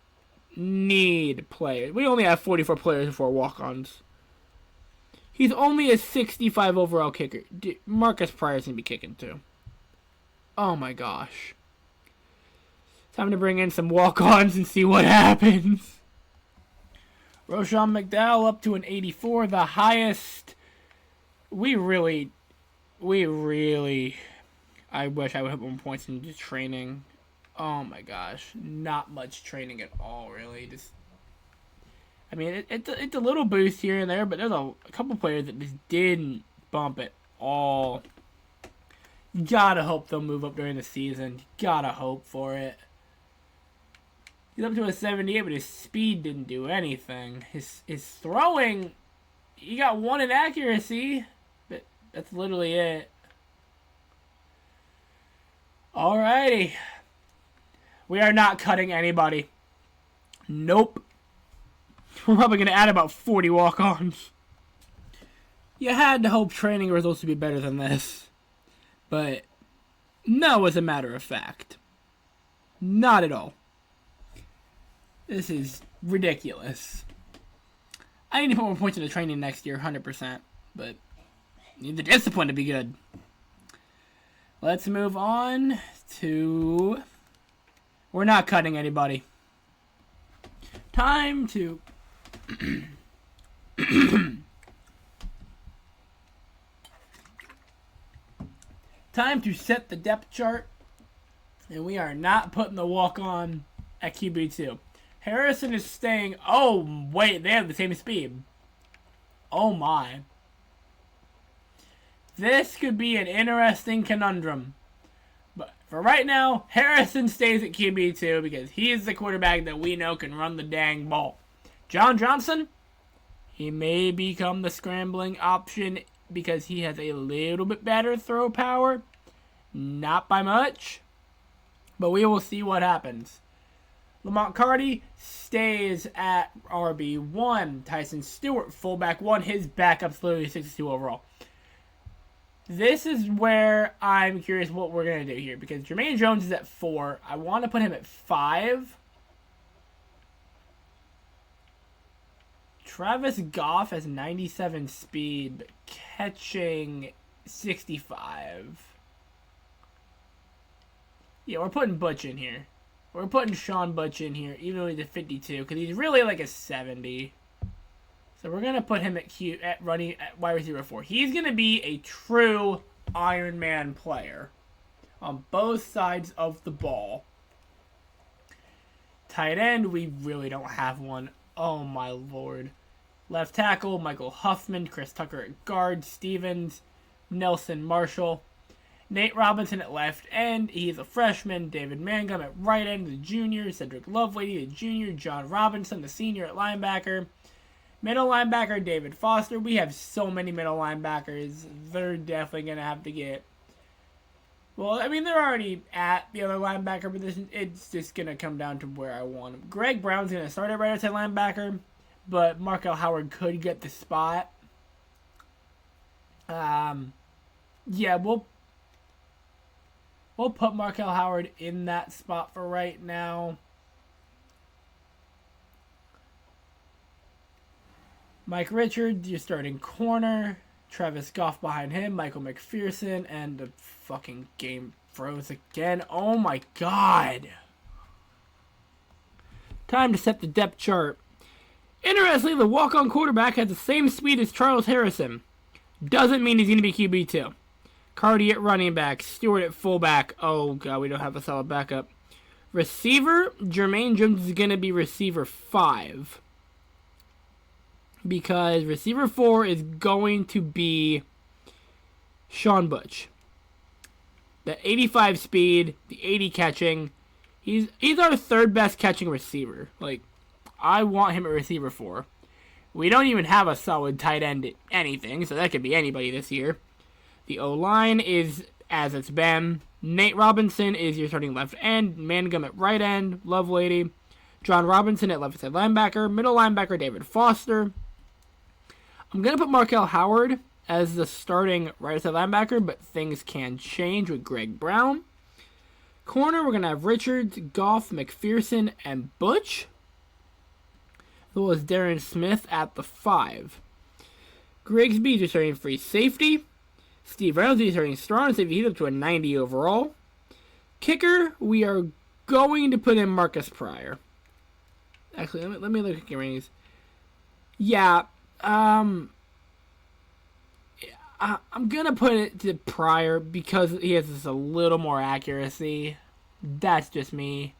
need players. We only have 44 players for walk-ons. He's only a 65 overall kicker. Marcus Pryor's going to be kicking too. Oh my gosh. Time to bring in some walk-ons and see what happens. Roshan McDowell up to an 84. The highest. We really. I wish I would have 1 point into training. Oh my gosh. Not much training at all, really. Just. I mean, it's a little boost here and there, but there's a couple players that just didn't bump at all. You gotta hope they'll move up during the season. You gotta hope for it. He's up to a 78, but his speed didn't do anything. His throwing, he got 1 in accuracy, but that's literally it. Alrighty. We are not cutting anybody. Nope. We're probably going to add about 40 walk-ons. You had to hope training results would be better than this. But no, as a matter of fact. Not at all. This is ridiculous. I need to put more points into training next year, 100%. But I need the discipline to be good. Let's move on to... We're not cutting anybody. Time to... Time to set the depth chart. And we are not putting the walk-on at QB2. Harrison is staying... Oh, wait, they have the same speed. Oh, my. This could be an interesting conundrum. But for right now, Harrison stays at QB2 because he is the quarterback that we know can run the dang ball. John Johnson, he may become the scrambling option because he has a little bit better throw power. Not by much. But we will see what happens. Lamont Carty stays at RB1. Tyson Stewart, fullback 1. His backup's literally 62 overall. This is where I'm curious what we're going to do here. Because Jermaine Jones is at 4. I want to put him at 5. Travis Goff has 97 speed, but catching 65. Yeah, we're putting Butch in here. We're putting Sean Butch in here, even though he's a 52, because he's really like a 70. So we're gonna put him at wide receiver 4. He's gonna be a true Iron Man player on both sides of the ball. Tight end, we really don't have one. Oh my lord. Left tackle, Michael Huffman, Chris Tucker at guard, Stevens, Nelson Marshall, Nate Robinson at left end. He's a freshman. David Mangum at right end, the junior. Cedric Lovelady, the junior. John Robinson, the senior at linebacker. Middle linebacker, David Foster. We have so many middle linebackers. They're definitely going to have to get... Well, I mean, they're already at the other linebacker position. It's just going to come down to where I want them. Greg Brown's going to start at right outside linebacker, but Markel Howard could get the spot. Yeah, we'll put Markel Howard in that spot for right now. Mike Richards, you're starting corner. Travis Goff behind him. Michael McPherson, and the fucking game froze again. Oh my god. Time to set the depth chart. Interestingly, the walk-on quarterback has the same speed as Charles Harrison. Doesn't mean he's going to be QB2. Cardi at running back. Stewart at fullback. Oh god, we don't have a solid backup. Receiver, Jermaine Jones is going to be receiver 5. Because receiver 4 is going to be Sean Butch. The 85 speed, the 80 catching. He's our third best catching receiver. Like, I want him at receiver 4. We don't even have a solid tight end at anything, so that could be anybody this year. The O-line is as it's been. Nate Robinson is your starting left end. Mangum at right end. Lovelady. John Robinson at left side linebacker. Middle linebacker, David Foster. I'm going to put Markel Howard as the starting right side linebacker, but things can change with Greg Brown. Corner, we're going to have Richards, Goff, McPherson, and Butch. As well as Darren Smith at the 5. Grigsby is starting free safety. Steve Reynolds is starting strong safety. He's up to a 90 overall. Kicker, we are going to put in Marcus Pryor. Actually, let me look at kicking ratings. Yeah, I'm gonna put it to Pryor because he has just a little more accuracy. That's just me.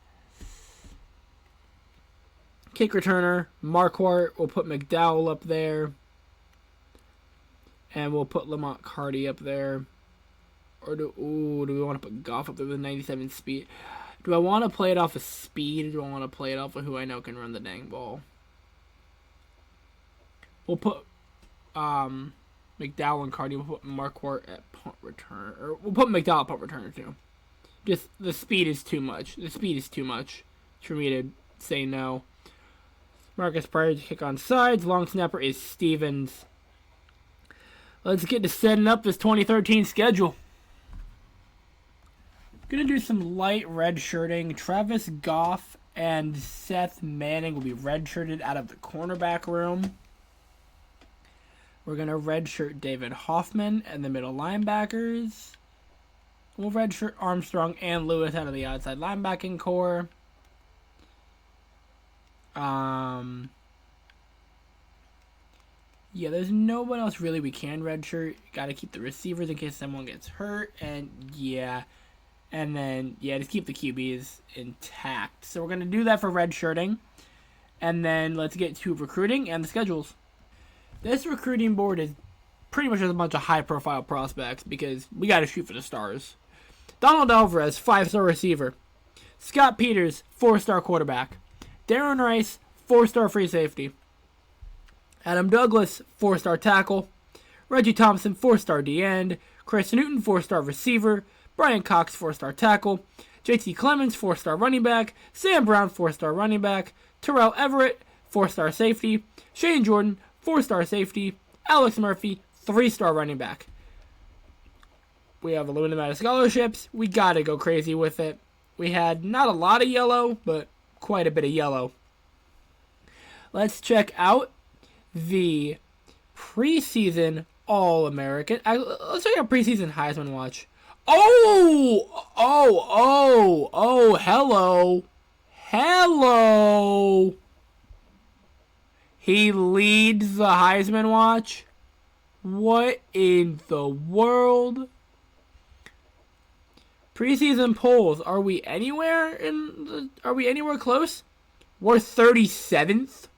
Kick returner, Marquardt. We'll put McDowell up there. And we'll put Lamont Carty up there. Or do we want to put Goff up there with 97 speed? Do I want to play it off of speed, or do I want to play it off of who I know can run the dang ball? We'll put McDowell and Cardi. We'll put Marquardt at punt return. Or we'll put McDowell at punt returner too. Just the speed is too much. The speed is too much for me to say no. Marcus Pryor to kick on sides. Long snapper is Stevens. Let's get to setting up this 2013 schedule. Gonna do some light red shirting. Travis Goff and Seth Manning will be redshirted out of the cornerback room. We're gonna redshirt David Hoffman and the middle linebackers. We'll redshirt Armstrong and Lewis out of the outside linebacking core. Yeah, there's no one else really we can redshirt. Gotta keep the receivers in case someone gets hurt. And yeah. And then, yeah, just keep the QBs intact. So we're going to do that for redshirting. And then let's get to recruiting and the schedules. This recruiting board is pretty much just a bunch of high-profile prospects because we got to shoot for the stars. Donald Alvarez, 5-star receiver. Scott Peters, 4-star quarterback. Darren Rice, 4-star free safety. Adam Douglas, 4-star tackle. Reggie Thompson, 4-star D-end. Chris Newton, 4-star receiver. Brian Cox, 4-star tackle. JT Clemens, 4-star running back. Sam Brown, 4-star running back. Terrell Everett, 4-star safety. Shane Jordan, 4-star safety. Alex Murphy, 3-star running back. We have a limited amount of scholarships. We gotta go crazy with it. We had not a lot of yellow, but quite a bit of yellow. Let's check out the preseason All-American. Let's check out preseason Heisman watch. Hello. Hello. He leads the Heisman watch? What in the world? Preseason polls. Are we anywhere close? We're 37th.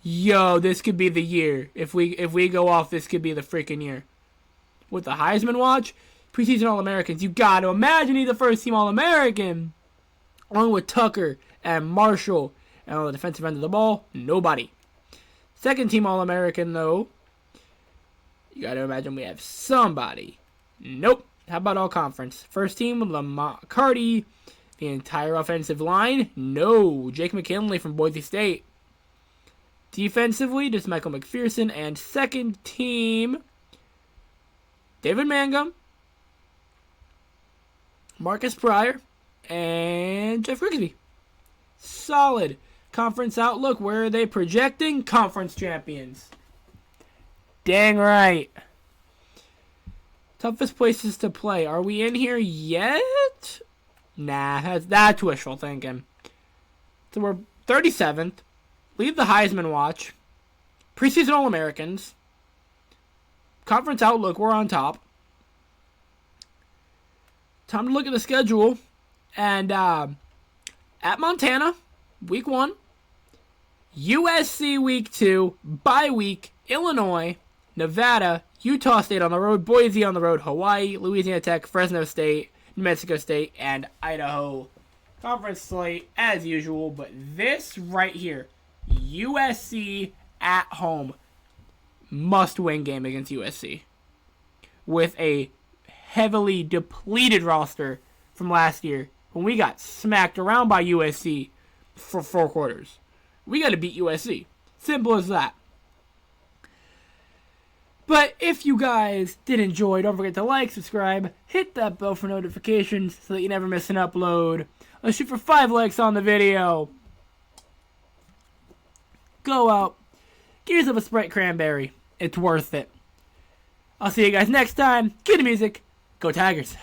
Yo, this could be the year. If we go off, this could be the freaking year. With the Heisman watch, preseason All-Americans. You got to imagine he's the first team All-American. Along with Tucker and Marshall. And on the defensive end of the ball, nobody. Second team All-American, though. You got to imagine we have somebody. Nope. How about all conference? First team, McCarty. The entire offensive line? No. Jake McKinley from Boise State. Defensively, just Michael McPherson. And second team, David Mangum, Marcus Pryor, and Jeff Grigsby. Solid. Conference outlook, where are they projecting? Conference champions. Dang right. Toughest places to play. Are we in here yet? Nah, that's wishful thinking. So we're 37th. Lead the Heisman watch. Preseason All-Americans. Conference outlook, we're on top. Time to look at the schedule. And at Montana, week 1. USC week 2. Bye week, Illinois, Nevada, Utah State on the road, Boise on the road, Hawaii, Louisiana Tech, Fresno State, New Mexico State, and Idaho. Conference slate as usual, but this right here, USC at home, must-win game against USC. With a heavily depleted roster from last year, when we got smacked around by USC for 4 quarters. We got to beat USC. Simple as that. But if you guys did enjoy, don't forget to like, subscribe, hit that bell for notifications so that you never miss an upload. Let's shoot for 5 likes on the video. Go out, get yourself a Sprite Cranberry. It's worth it. I'll see you guys next time. Cue the music. Go Tigers.